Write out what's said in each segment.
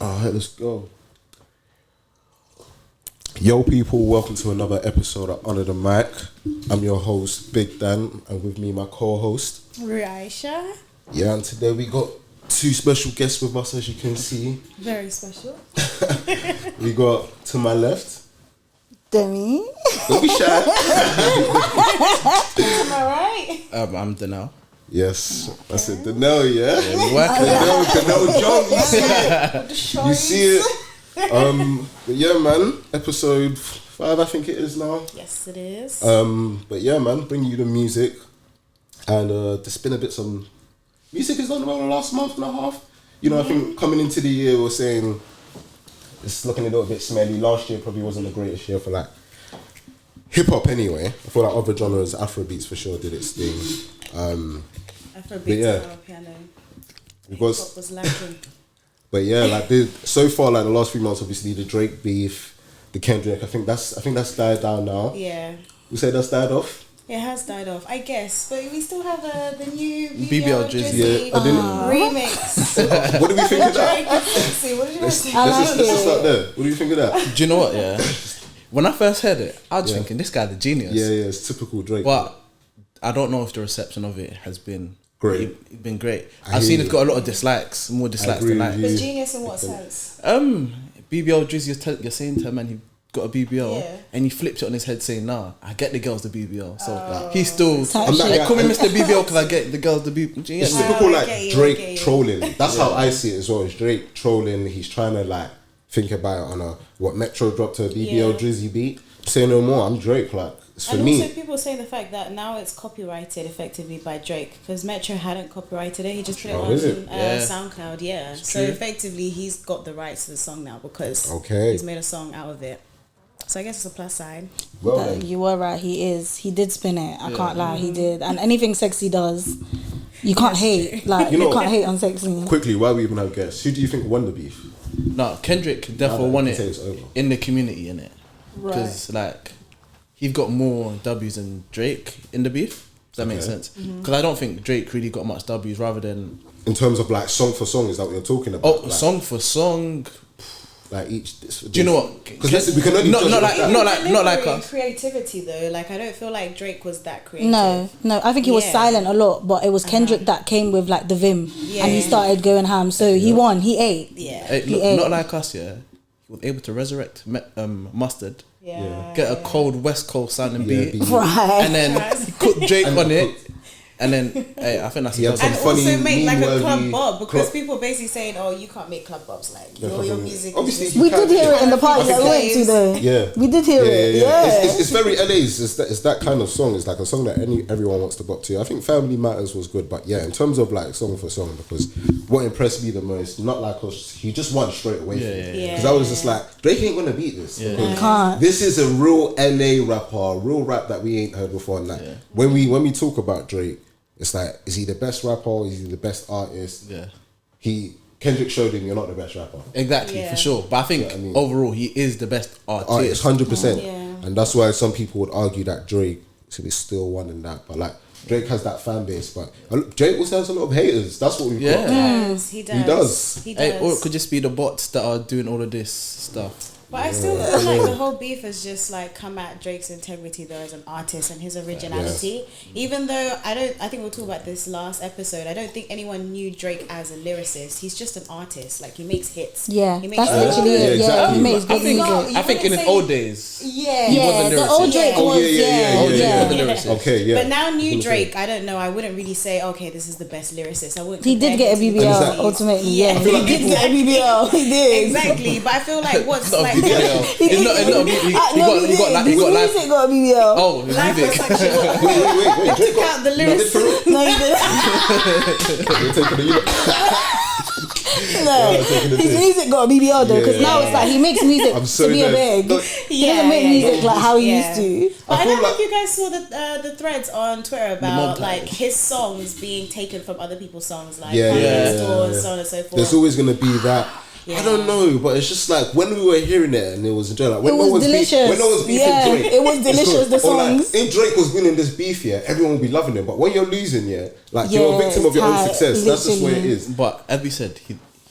Alright, let's go. Yo people, welcome to another episode of Under the Mic. I'm your host, Big Dan, and with me my co-host, Raisha. Yeah, and today we got two special guests with us, as you can see. Very special. We got to my left, Demi. don't be shy. Am I right? I'm Danelle. Yes, that's it, Danelle, yeah? We're working. Danelle John, you see it. But yeah, man, episode 5, I think it is now. Yes, it is. But yeah, man, bring you the music, and there's been a bit some music has done well the last month and a half. You know, I think coming into the year we're saying it's looking a little bit smelly. Last year probably wasn't the greatest year for like hip hop anyway. I feel like other genres, Afrobeats for sure did its thing. Afrobeats, yeah. piano. Because Hip-hop was lacking. But yeah, like so far, like the last few months, obviously the Drake beef, the Kendrick. I think that's died down now. Yeah. You say that's died off? It has died off, I guess. But we still have the new BBL Drizzy remix. What do we think of that? Drake and Sexy. What did you guys think? Let's just start there. What do you think of that? Do you know what? Yeah. When I first heard it, I was thinking this guy's a genius. Yeah, it's typical Drake. But I don't know if the reception of it has been great. Been great. I've seen it's got a lot of dislikes, more dislikes than likes. But genius in what sense? BBL Drizzy, you're saying to a man he got a BBL and he flipped it on his head saying, "Nah, I get the girls the BBL." So like, he's still call me Mr. BBL because I get the girls the BBL. It's typical like Drake trolling. That's how I see it as well. It's Drake trolling. He's trying to like think about it on a what Metro dropped a BBL Drizzy beat. Say no more. I'm Drake. Like it's for me. And also people saying the fact that now it's copyrighted effectively by Drake because Metro hadn't copyrighted it. He just put it on SoundCloud. Yeah. So effectively he's got the rights to the song now because he's made a song out of it. So I guess it's a plus side. Well, you were right. He did spin it. I can't lie. He did. And anything Sexy does, you can't hate. Like you can't hate on Sexy. Quickly, while we even have guests, who do you think won the beef? No, Kendrick definitely won it in the community, innit? Because like he's got more W's than Drake in the beef. Does that make sense? Because I don't think Drake really got much W's rather than in terms of like song for song. Is that what you're talking about? Oh, like, song for song. Like each. Do you know what? Because we can only not like us. Creativity though. Like I don't feel like Drake was that creative. No. I think he was silent a lot, but it was Kendrick that came with like the vim, and he started going ham. So he won. He ate. Yeah. He ate. Not like us. Yeah. He was able to resurrect Mustard. Yeah. Get a cold West Coast sounding beat. Right. And then put Drake on it. And then, I think that's and also make like a club bob because people basically saying, "Oh, you can't make club bobs like your music." Obviously, we did hear it in the party that we went to though. Yeah, we did hear it. Yeah. It's very LA's. It's that kind of song. It's like a song that everyone wants to bop to. I think Family Matters was good, but yeah, in terms of like song for song, because what impressed me the most, not like us, he just won straight away. Because I was just like, Drake ain't gonna beat this. This is a real LA rapper, real rap that we ain't heard before. And like when we talk about Drake. It's like, is he the best rapper? Is he the best artist? Yeah. Kendrick showed him you're not the best rapper. Exactly, for sure. But I think overall he is the best artist. 100%. And that's why some people would argue that Drake is still one in that. But like Drake has that fan base, but Drake also has a lot of haters. That's what we've got. He does. Or it could just be the bots that are doing all of this stuff. But I still feel like the whole beef has just like come at Drake's integrity though as an artist and his originality. Even though I think we'll talk about this last episode. I don't think anyone knew Drake as a lyricist. He's just an artist. Like he makes hits. Yeah, he makes that's literally it. Exactly. Yeah, he makes good music. I think in his old days, he was a the old Drake was lyricist. But now new Drake, I don't know. I wouldn't really say okay, this is the best lyricist. I wouldn't. He did get a BBL ultimately. Yeah, he did get a BBL. He did exactly. But I feel like what's like. He got got a BBL. Oh, his music. Wait. Took out the lyrics. No, he didn't. His music got a BBL though, because now it's like he makes music to be a big. He doesn't make music like how he used to. But I don't know if you guys saw the threads on Twitter about like his songs being taken from other people's songs, like stores, so on and so forth. There's always gonna be that. I don't know, but it's just like when we were hearing it and it was enjoying, like when it was delicious. When no one's beefing Drake, it was delicious. The songs. Like, if Drake was winning this beef, everyone would be loving it. But when you're losing, like you're a victim of your own success. Literally. That's just what it is. But as we said,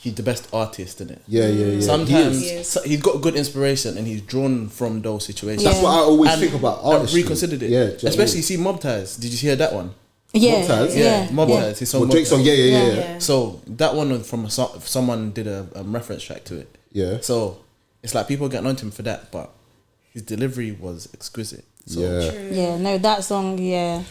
he's the best artist, isn't it? Yeah. Sometimes he's got good inspiration and he's drawn from those situations. That's what I always think about artistry. I've reconsidered it. Yeah, especially you see Mob Ties. Did you hear that one? Yeah, Mob Ties. His song Drake's song. Yeah. So that one was from someone did a reference track to it. Yeah. So it's like people getting onto him for that, but his delivery was exquisite. So. No, that song, man.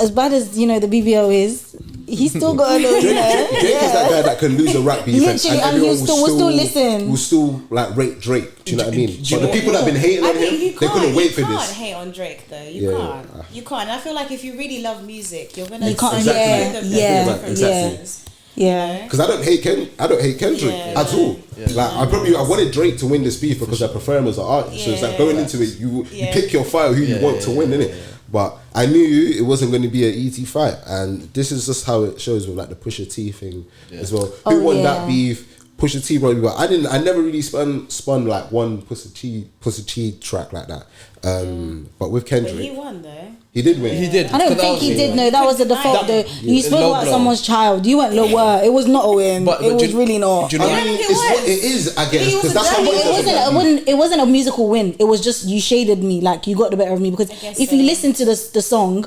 As bad as the BBO is, he's still got a little. Drake is that guy that can lose a rap beef, literally, and everyone will still listen. Will still like rate Drake. Do you know what I mean? But the people that have been hating on him, they couldn't wait for this. You can't hate on Drake though. You can't. You can't. And I feel like if you really love music, you're gonna. You can't. Exactly. Yeah, because I don't hate Kendrick at all. I wanted Drake to win this beef because I prefer him as an artist. So it's like going into it, you pick your fight who you want to win, innit? But I knew it wasn't going to be an easy fight, and this is just how it shows with like the Pusha T thing as well. Who won that beef? Pusha T probably, but I never really spun like one Pusha T track like that. But with Kendrick, but he won though. He did win. He did. I don't think he did. No, that was the default. Though you spoke about someone's child. You went lower. It was not a win. It was really not. I mean, it is. I guess because that's how it wasn't a musical win. It was just you shaded me. Like you got the better of me because if you listen to the song.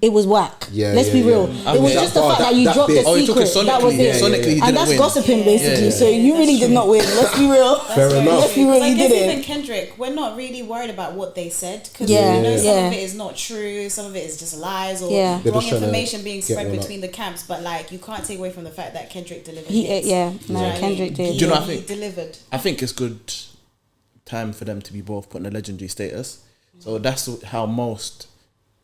It was whack. Let's be real. It was just the fact that you dropped the secret. That was it. Sonically, and that's gossiping basically. So you really did not win. Let's be real. Fair enough. Let's be real. You did it. Even Kendrick, we're not really worried about what they said because some of it is not true. Some of it is just lies or wrong information being spread between the camps. But like, you can't take away from the fact that Kendrick delivered. Kendrick did. Do you know? I think delivered. I think it's good time for them to be both put in a legendary status. So that's how most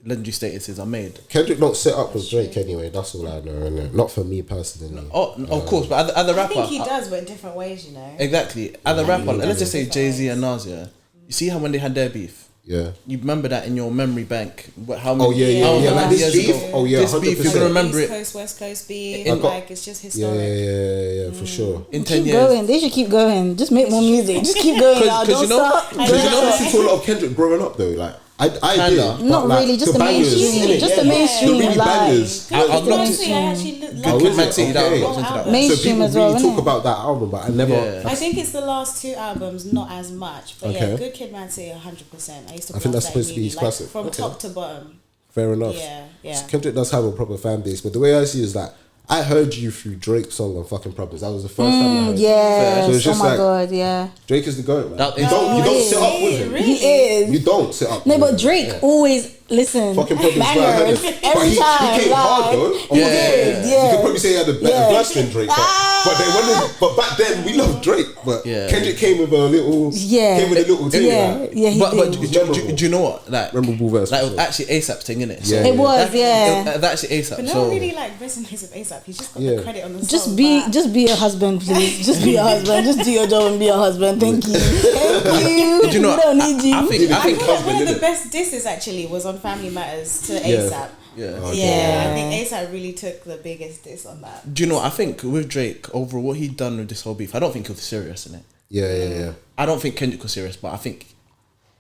legendary statuses are made. Kendrick don't set up with Drake anyway. That's all I know. Innit? Not for me personally. Of course, but as a rapper, I think he does, but in different ways. Exactly. As a rapper, let's just say Jay-Z and Nas. You see how when they had their beef. Yeah. You remember that in your memory bank? How many? Like this beef. This beef, you're gonna remember East Coast, West Coast beef. It's just historic. Yeah, for sure. In 10 years, going. They should keep going. Just make more music. Just keep going. Because I listened to a lot of Kendrick growing up though. Like I did. Not really. Just the mainstream. Just the mainstream. The really bangers. I've not mainstream as well. We talk about that album, but I never. I think it's the last two albums, not as much. But Good Kid, Mad City, 100%. I think that's supposed to be his classic from top to bottom. Fair enough. Yeah. So Kendrick does have a proper fan base, but the way I see it is that I heard you through Drake's song on Fucking Problems. That was the first time I heard it. Yeah. So it's just God, Drake is the GOAT, man. You don't sit up with him. He is. You don't sit up with him. No, but Drake always listen. Fucking Problems. Every time. He came hard though. He did. Yeah. You could probably say he had a better verse than Drake. But back then we loved Drake. But Kendrick came with a little thing. But do you know what? Like memorable verse. Like it was actually ASAP's thing, innit? It was, That's actually ASAP. But no one really like resonates with ASAP. He's just got the credit on the song. Just be a husband, please. Just be a husband. Just do your job and be a husband. Thank you. Do you know? We don't need you. I think one of the best disses actually was on Family Matters to ASAP. I think ASAP really took the biggest diss on that. Do you know? I think with Drake, overall, what he'd done with this whole beef, I don't think he was serious in it. Yeah. I don't think Kendrick was serious, but I think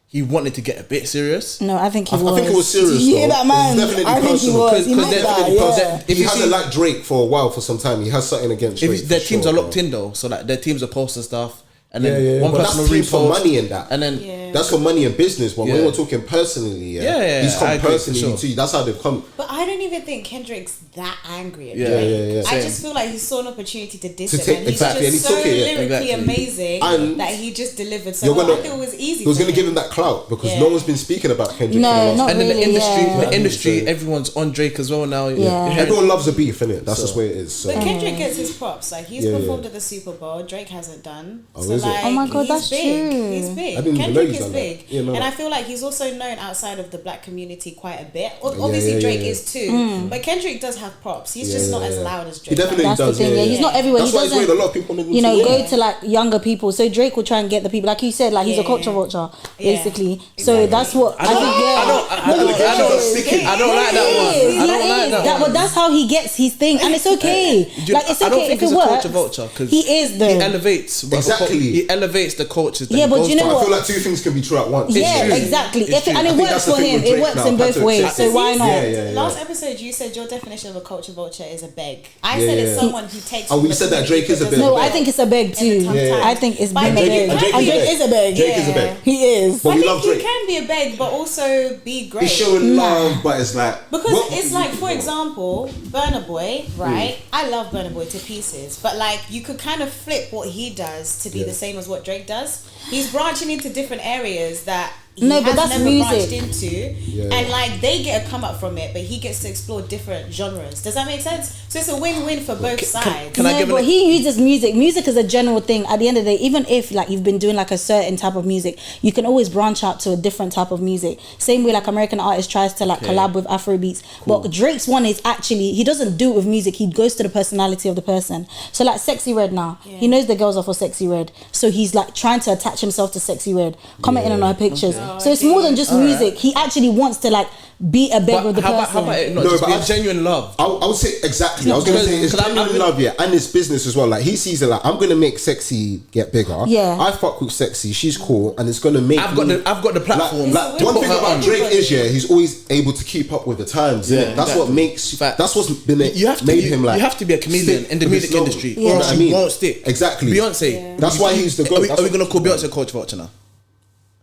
he wanted to get a bit serious. No, I think he was. I think it was serious. Did you hear that, man? I think he was. He meant that. If he hasn't liked Drake for a while, for some time, he has something against Drake. Their teams are locked in though, so like their teams are posting stuff. And then one person will repost for money in that. And then that's for money and business. But when we're talking personally, he's come personally to you. That's how they've come. But I don't even think Kendrick's that angry at Drake. I just feel like he saw an opportunity to diss him, and he's just so lyrically amazing that he just delivered. So I think it was easy. He was going to give him that clout because no one's been speaking about Kendrick. No, not really. And then the industry, everyone's on Drake as well now. Everyone loves a beef, innit? That's just the way it is. But Kendrick gets his props. Like he's performed at the Super Bowl. Drake hasn't done. Like, oh my God, that's true. He's big. Kendrick is big. And I feel like he's also known outside of the black community quite a bit. Obviously, Drake is too. But Kendrick does have props. He's just not as loud as Drake. He definitely does. That's the thing. He's not everywhere. That's he why doesn't, he's made a lot of people go to like younger people. So Drake will try and get the people. Like you said, like he's a culture vulture, basically. So that's what I think. I don't like that one. I don't like But that's how he gets his thing, and it's okay. Like it's okay if it works. Culture vulture, he is though. He elevates He elevates the cultures. Yeah, but you know what? I feel like two things can be true at once. Yeah, exactly. And it works for him. It works in both ways. So why not? Last episode, you said your definition of a culture vulture is a beg. I said it's someone who takes. Oh, we said that Drake is a beg. No, I think it's a beg too. I think it's being a beg. And Drake is a beg. Drake is a beg. He is. But we love Drake. You can be a beg, but also be great. He's showing love, but it's like because it's like, for example, Burna Boy, right? I love Burna Boy to pieces, but like you could kind of flip what he does to be the same as what Drake does. He's branching into different areas that he has never branched into, and like they get a come up from it, but he gets to explore different genres. Does that make sense? So it's a win-win for both sides. But he uses music. Music is a general thing. At the end of the day, even if like you've been doing like a certain type of music, you can always branch out to a different type of music. Same way like American artists tries to like collab with Afrobeats. But Drake's one is actually, he doesn't do it with music. He goes to the personality of the person. So like Sexy Red now, he knows the girls are for Sexy Red, so he's like trying to attach himself to Sexy Red, commenting on her pictures. So it's more than just music. He actually wants to like be a beg with the person. How about it not just be genuine love? I would say exactly. I was going to say it's genuine love, and it's business as well. Like he sees it like, I'm going to make Sexy get bigger. Yeah, I fuck with Sexy. She's cool, and it's going to make. I've got the platform. Like one thing about Drake is he's always able to keep up with the times. Yeah, that's what makes. That's what's been made him like. You have to be a chameleon in the music industry, or else you won't stick. Exactly. Beyonce. That's why he's the GOAT. Are we going to call Beyonce culture vulture now?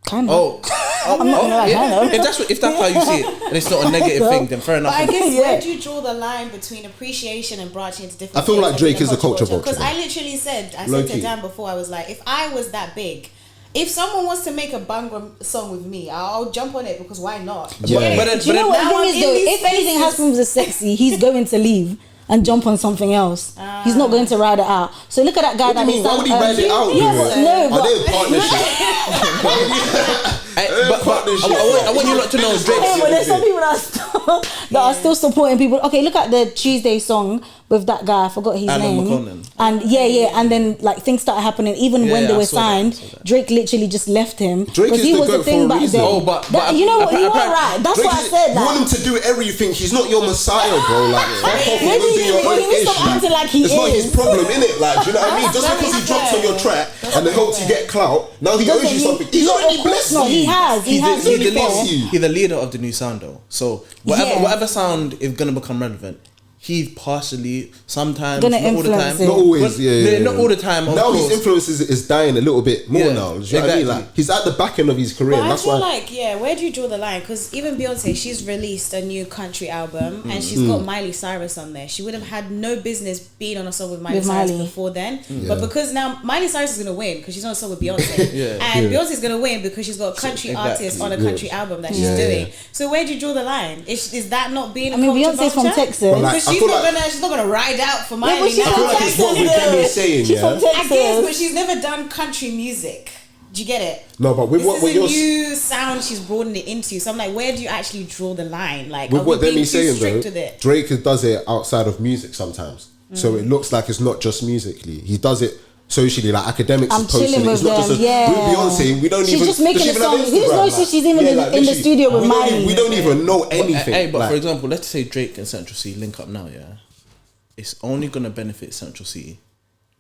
Kind of. I'm not gonna lie, kind of. If that's how you see it, and it's not a negative thing, then fair enough. But I guess where do you draw the line between appreciation and branching into different? I feel like Drake is a culture vulture. Because I literally said to Dan before, I was like, if I was that big, if someone wants to make a banger song with me, I'll jump on it because why not? Yeah. But you know what the thing is though? If anything happens with Sexy, he's going to leave and jump on something else. He's not going to ride it out. So look at that guy that mean, why would he ride it out? No, are they a partnership? I want you not to know Drake. But there's some people that are still supporting people. Okay, look at the Tuesday song with that guy. I forgot his name. McConnell. And and then like things started happening. Even when they were signed, Drake literally just left him because he was the thing back then. Oh, but you know what? You are right. That's what I said. You want him to do everything. He's not your messiah, bro. Like, it's not his problem, innit? Like, do you know what I mean? Just because he drops on your track and it helps you get clout, now he owes you something. He's already blessed you. He's the leader of the new sound though. So whatever sound is gonna become relevant, he's partially sometimes gonna not all the time. Not always, not all the time. Now his influence is dying a little bit more now. Do you know what I mean? Like he's at the back end of his career. But I feel like where do you draw the line? Because even Beyonce, she's released a new country album and she's got Miley Cyrus on there. She would have had no business being on a song with Miley Cyrus before then. But because now Miley Cyrus is gonna win because she's on a song with Beyonce, and Beyonce's gonna win because she's got a country artist on a country album that she's doing. So where do you draw the line? Is that not being? Beyonce's from Texas. She's not gonna ride out for Miley. I feel like it's what we're generally saying. I guess, but she's never done country music. Do you get it? No, but with what you're new sound she's broadened it into. So I'm like, where do you actually draw the line? Like, with what Demi's saying though, Drake does it outside of music sometimes. So it looks like it's not just musically. He does it socially, like academics is posting it. It's not just with Beyonce. We don't she's even. Just making a song. Who knows if she's even in the studio with Miley? We don't even know anything. But for example, let's say Drake and Central C link up now. Yeah, it's only gonna benefit Central C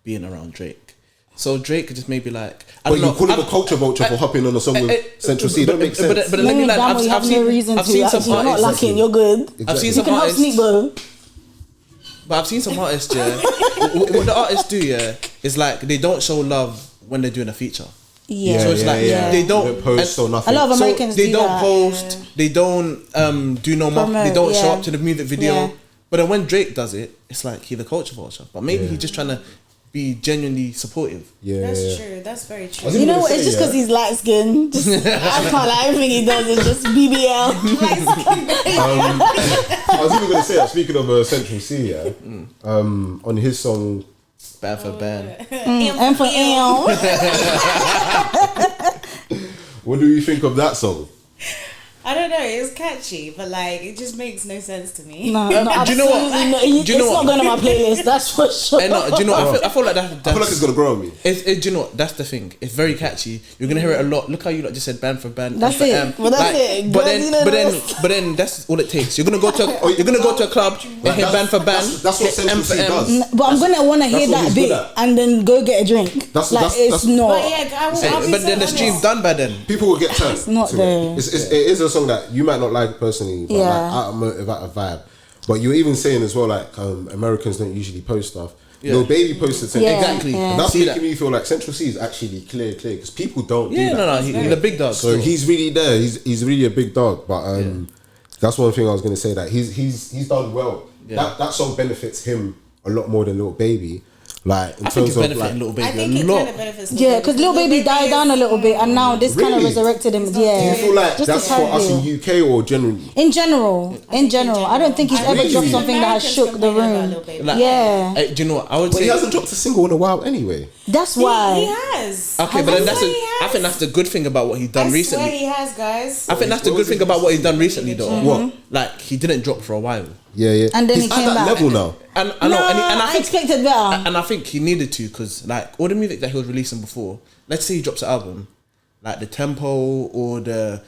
being around Drake. So Drake just maybe like. You call him a culture vulture for hopping on a song with Central C. That makes sense. But let me like, I've seen some artists. You're not lacking. You're good. I've seen some artists. But I've seen some artists, what the artists do, is like they don't show love when they're doing a feature. Yeah. So it's they don't post or nothing. A lot of Americans they don't post. They don't do no more. They don't show up to the music video. Yeah. But then when Drake does it, it's like he's a culture vulture. But maybe he's just trying to be genuinely supportive. That's true. That's very true. You know what? It's just because he's light skinned. I can't like everything he does is just BBL. I was even going to say that. Speaking of Central C, on his song "Bad for Band," and for what do you think of that song? I don't know. It was catchy, but like it just makes no sense to me. No, do you know what? It's not going on my playlist. That's for sure. No, do you know what? I feel like that. I feel like it's gonna grow on me. Do you know what? That's the thing. It's very catchy. You're gonna hear it a lot. Look how you just said band for band. That's it. Well, that's it. But then that's all it takes. You're gonna go to a club and hear band for band. That's what Central C does. But I'm gonna want to hear that bit and then go get a drink. It's not. But then the stream's done by then. People will get turned. It's not there. It is a song that you might not like personally, but like out of motive, out of vibe. But you're even saying as well, like Americans don't usually post stuff. Lil Baby posted something. Exactly. And that's making me feel like Central C is actually clear because people don't do that. He's a big dog. So he's really there. He's really a big dog. But that's one thing I was going to say, that he's done well. That song benefits him a lot more than Lil Baby. Like in terms of like, Lil Baby I think a lot. kind of benefits because Lil Baby died down a little bit, and now this kind of resurrected him. Do you feel like that's for us in UK or generally? In general, I don't think he's ever dropped something that has shook the room. Do you know what I would say? He hasn't dropped a single in a while anyway. That's why he has. Okay, but then I think that's the good thing about what he's done recently. I swear he has, guys. I think that's the good thing about what he's done recently, though. What? Like he didn't drop for a while. Yeah. And then he's he came at that back. level now. And I think, expected better. And I think he needed to, because like all the music that he was releasing before, let's say he drops an album, like the tempo or the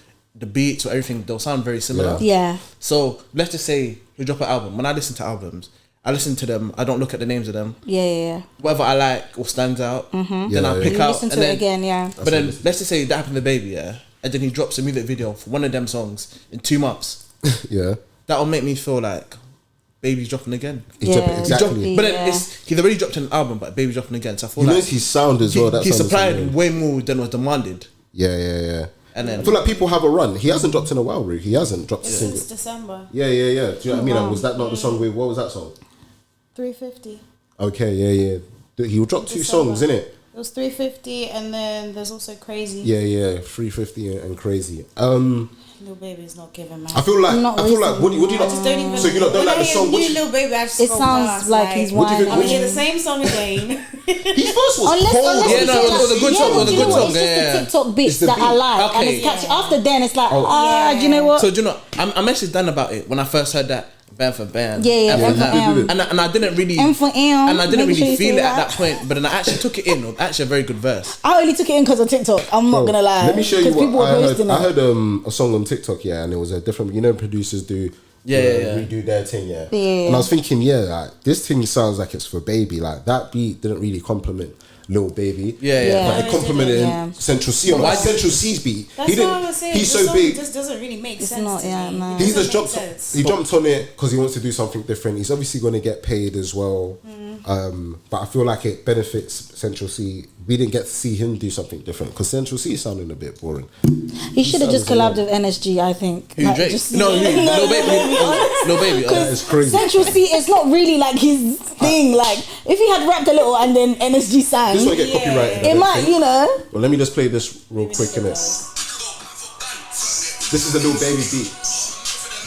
beats or everything, they'll sound very similar. Yeah. So let's just say he drop an album. When I listen to albums, I listen to them. I don't look at the names of them. Yeah. Whatever I like or stands out, then I pick out. Listen to it again. But then let's just say that happened to Baby, and then he drops a music video for one of them songs in 2 months. That'll make me feel like Baby's dropping again. Exactly. But then he's already dropped an album, but Baby's dropping again. So I feel like his sound as well. He supplied way more than was demanded. Yeah. And then I feel like people have a run. He hasn't dropped in a while, Rick. He hasn't dropped a single. Since December. Yeah. Do you know what I mean? Was that not the song with, what was that song? 350. Okay, yeah. He dropped 2 songs, innit? It was 350, and then there's also Crazy. Yeah, 350 and Crazy. Lil Baby's not giving, man. I feel like what do you not? I just don't even. So you don't like the song? Lil Baby, I just it sounds like he's whining. I hear the same song again. His verse was cold. It was a good song. It was a good song. It's just the TikTok bits that I like, and it's catchy. After then, it's like, do you know what? So do you know? I'm actually done about it when I first heard that. Band for band, and I didn't really, feel it at that point. But then I actually took it in. Actually, a very good verse. I only took it in because of TikTok. I'm not gonna lie. Let me show you what I heard. A song on TikTok, and it was a different. Producers do redo their thing, And I was thinking, like this thing sounds like it's for Baby. Like that beat didn't really compliment Lil Baby, but it complimented Central C. On Central C's beat, that's what I was saying. He's so big. Just doesn't really make sense. Not, no. He just jumped. He jumped on it because he wants to do something different. He's obviously going to get paid as well. But I feel like it benefits Central C. We didn't get to see him do something different because Central C is sounding a bit boring. He should have just collabed with NSG, I think. Lil Baby. It's crazy. Central C is not really like his thing. Like if he had rapped a little and then NSG sang, this might get copyrighted. It might, Well, let me just play this real quick, innit? This is a Lil Baby beat.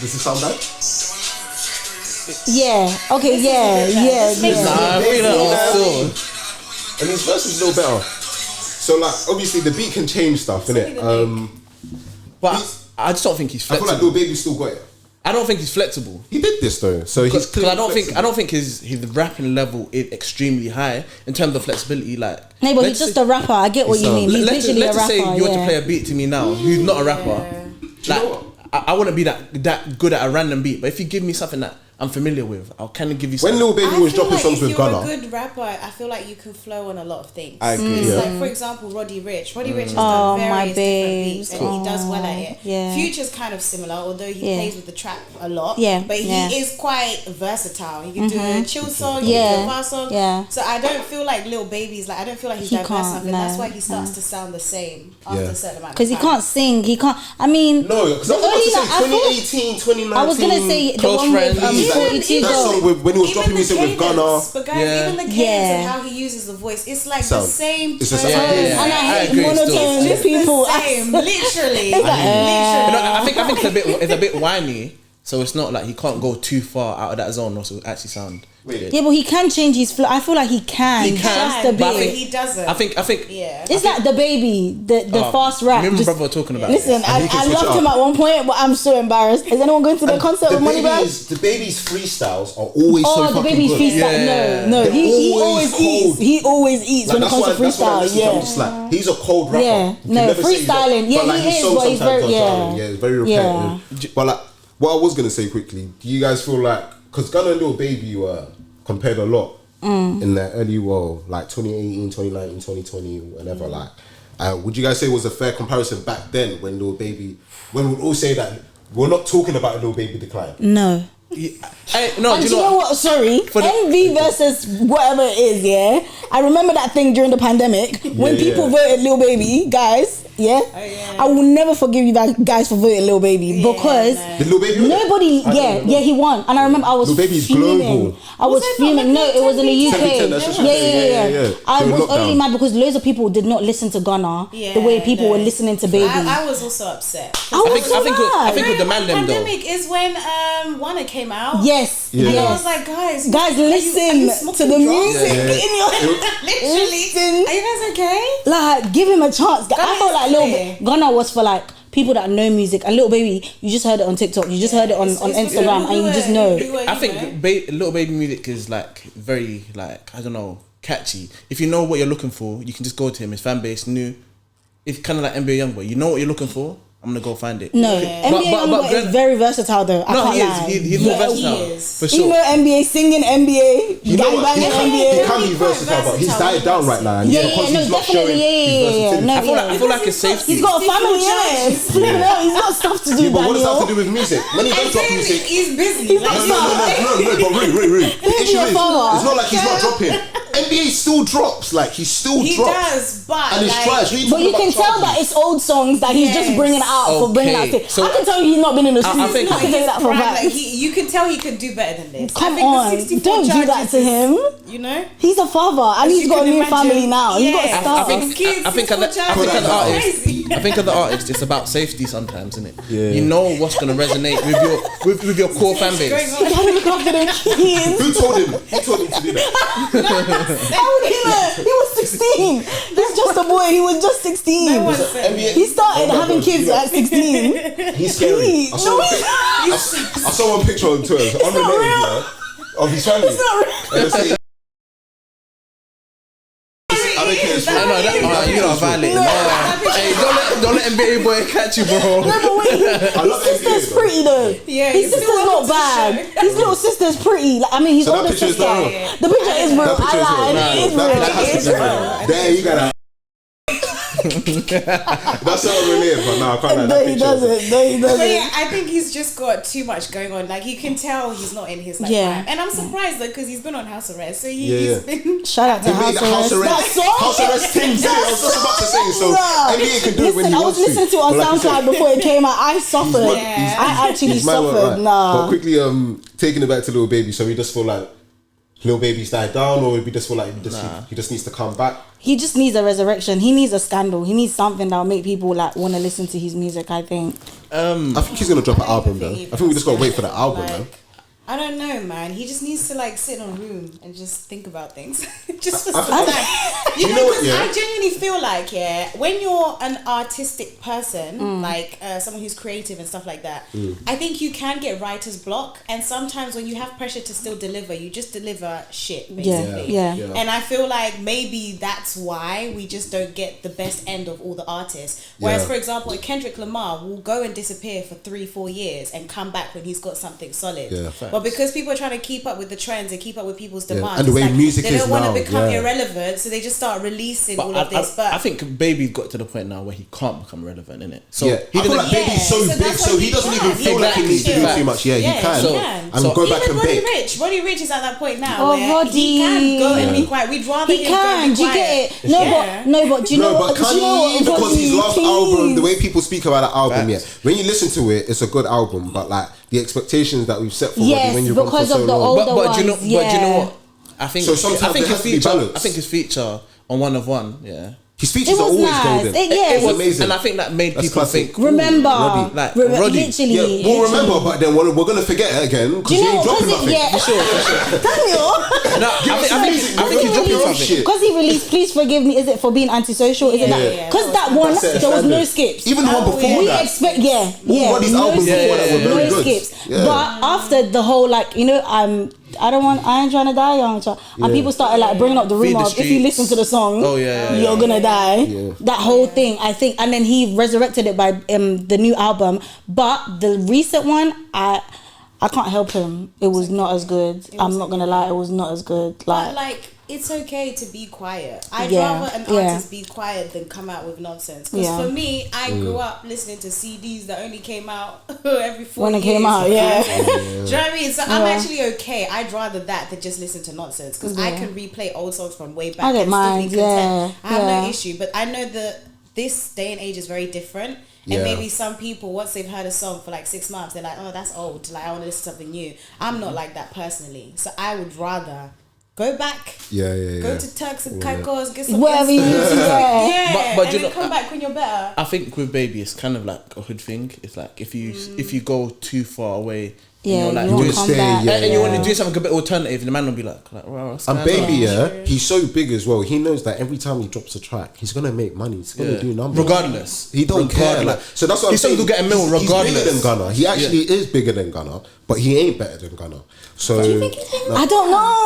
Does it sound bad? Yeah. Okay. Yeah. Nah, I feel that. And his verse is a little better. So like, obviously the beat can change stuff, innit? But I just don't think he's flexible. I feel like Lil Baby still got it. I don't think he's flexible. He did this though, so he's clearly I don't think his rapping level is extremely high in terms of flexibility. Like, no, but he's just a rapper. I get what you mean. He's literally a rapper. Let's say you want to play a beat to me now. Who's not a rapper? Like, I wouldn't be that good at a random beat. But if you give me something that I'm familiar with, I'll kind of give you something. When Lil Baby was dropping songs with Gunna, if you're a good rapper, I feel like you can flow on a lot of things. I agree. It's like, for example, Roddy Ricch. Roddy Ricch has done various different beats and he does well at it. Yeah. Future's kind of similar, although he plays with the trap a lot. Yeah. But he is quite versatile. He can do a chill song, he can do a fast song. Yeah. So I don't feel like Lil Baby's like, I don't feel like he's diverse enough, and that's why he starts to sound the same after a certain amount of time. Because he can't sing, he can't. I mean, no, because I was about to say 2018, 2019. I was gonna say the one with 42 That song when he was dropping music with Gunna. But guys, even the cadence and how he uses the voice, it's like the same. It's the same. And I hate monotone people. Literally. I think it's a bit whiny. So it's not like he can't go too far out of that zone or so actually sound good. Yeah, but he can change his flow. I feel like he can. He can, just a but bit. he doesn't. I think. Yeah. It's like the baby, the fast rap. Me and my brother were talking about Listen, this. I loved him at one point, but I'm so embarrassed. Is anyone going to the concert with Moneybagg? The baby's freestyles are always so fucking good. Oh, the baby's freestyle. No, he always eats. He always eats when it comes to freestyle. Yeah. I'm just like, he's a cold rapper. Yeah. No, freestyling. Yeah, he is, but he's very, yeah, it's very repetitive. But like, what I was gonna say quickly, do you guys feel like, because Gunna and Lil Baby were compared a lot in the early world, like 2018, 2019, 2020, whenever, like, would you guys say it was a fair comparison back then when Lil Baby, when we'd all say that we're not talking about Lil Baby decline? No. No, do you know what? Sorry, Envy versus whatever it is. Yeah, I remember that thing during the pandemic when people voted Lil Baby, guys. Yeah? Oh, yeah, I will never forgive you guys for voting Lil Baby because Lil Baby nobody. Yeah, he won, and I remember I was Lil Baby's fuming. global. I was fuming. No, it was in the UK. Yeah. I was only mad because loads of people did not listen to Gunna the way people were listening to Baby. I was also upset. I think with the man them though. Pandemic is when Wanna came out. Yes. And I was like, guys, listen to the music. Literally, are you guys okay? Like, give him a chance. I felt like Gunna was for like people that know music, and Lil Baby, you just heard it on TikTok, you just heard it on Instagram, and you just know. I think Lil Baby music is like very like, I don't know, catchy. If you know what you're looking for, you can just go to him. His fan base new. It's kind of like NBA Youngboy. You know what you're looking for. I'm gonna go find it. No, NBA Youngboy is very versatile though. He's more versatile. For sure. You know NBA singing, NBA gangbanging, NBA. He can be versatile, but he's died down right now. I feel like it's safety. He's got a family, innit? He's got stuff to do. But what does that have to do with music? When he does drop music, he's busy. No, but Rui. The issue is, it's not like he's not dropping. NBA still drops, like he still drops. He does, but and it's trash. But you can tell that it's old songs that he's just bringing out for bringing out. So I can tell you he's not been in the studio. I can tell you that for a fact. You can tell he could do better than this. Come on, don't do that to him. You know, he's a father and he's got a new family now. He's got stuff. I think as an artist, it's about safety sometimes, isn't it? Yeah. You know what's gonna resonate with your core fan base. You gotta look after the kids. Who told him? Who told him to do that? How would he know? He was 16. He's just a boy. He was just 16. He started having kids at 16. He's scary. I saw one picture on Twitter, unrelated, of his family. It's not real. You're not violating. Hey, don't let NBA boy catch you, bro. No, but wait, his sister's pretty though. Yeah, his sister's not bad. His little sister's pretty. Like, I mean, his older sister. The picture is real. It is real. There you gotta. That's not related, but no, I can't. No, he doesn't. But yeah, I think he's just got too much going on. Like you can tell he's not in his prime. And I'm surprised though because he's been on house arrest. So he's been. Shout out to house arrest. House arrest things. I was just about to say. So NBA can do it when he wants to. I was listening to it on SoundCloud before it came out. I suffered. I actually suffered. Nah. But quickly, taking it back to Lil Baby. So we just feel like Lil Baby's died down, or we just feel like he just needs to come back. He just needs a resurrection. He needs a scandal. He needs something that'll make people like want to listen to his music. I think. I think he's gonna drop an album though. I think we just gotta wait for the album, man. I don't know, man. He just needs to like sit in a room and just think about things. Just for some time. You know, because I genuinely feel like, when you're an artistic person, like someone who's creative and stuff like that, I think you can get writer's block. And sometimes when you have pressure to still deliver, you just deliver shit, basically. Yeah. And I feel like maybe that's why we just don't get the best end of all the artists. Whereas, for example, Kendrick Lamar will go and disappear for 3-4 years and come back when he's got something solid. Yeah. But because people are trying to keep up with the trends and keep up with people's demands, and the way music they is don't want now, to become irrelevant, so they just start releasing all of this. But I think Baby's got to the point now where he can't become relevant, innit? So I feel like Baby's so big, so he doesn't even feel like he needs to do too much. Yeah, he can. And go back and bake. Roddy Rich is at that point now where he can go and be quiet. We'd rather him go and be quiet. Do you get it? No, but do you know what? Because his last album, the way people speak about that album, when you listen to it, it's a good albm, but like the expectations that we've set for Roddy when you've run for so long. But do you know what? I think his feature on One of One, His features are always golden. It was amazing, and I think that made people think. Remember, Roddy. Literally. Yeah, we'll remember, but then we're gonna forget it again because he ain't dropping nothing. Yeah, sure. Daniel. No, I think he's dropping something. Because he released "Please Forgive Me." Is it for being antisocial? Is it that? Because that one, there was no skips. Even the one before that. We expect, Roddy's albums before that were very good. No skips. But after the whole, like, you know, I ain't trying to die young. And people started like bringing up the rumor of if you listen to the song, you're gonna die. Yeah. That whole thing, I think, and then he resurrected it by the new album. But the recent one, I can't help him. It was not as good. I'm not gonna lie, it was not as good. Like it's okay to be quiet. I'd rather an artist be quiet than come out with nonsense. Because for me, I grew up listening to CDs that only came out every 4 years. When it came out, Do you know what I mean? So I'm actually okay. I'd rather that than just listen to nonsense. Because I can replay old songs from way back. I don't mind. Still be content. I have no issue. But I know that this day and age is very different. And maybe some people, once they've heard a song for like 6 months, they're like, oh, that's old. Like, I want to listen to something new. I'm not like that personally. So I would rather go back. Go to Turks and Caicos, get some wherever you need to. But and then come back when you're better. I think with Baby, it's kind of like a hood thing. It's like if you go too far away. You're like, you want to come back. And you want to do something a bit alternative, and the man will be like wow, and Baby, he's so big as well. He knows that every time he drops a track, he's gonna make money. He's gonna do numbers, regardless. He don't care. Like, so that's what I'm saying. He'll get a mill regardless. He's bigger than Gunna. He actually is bigger than Gunna, but he ain't better than Gunna. So do you think he's bigger? I don't know.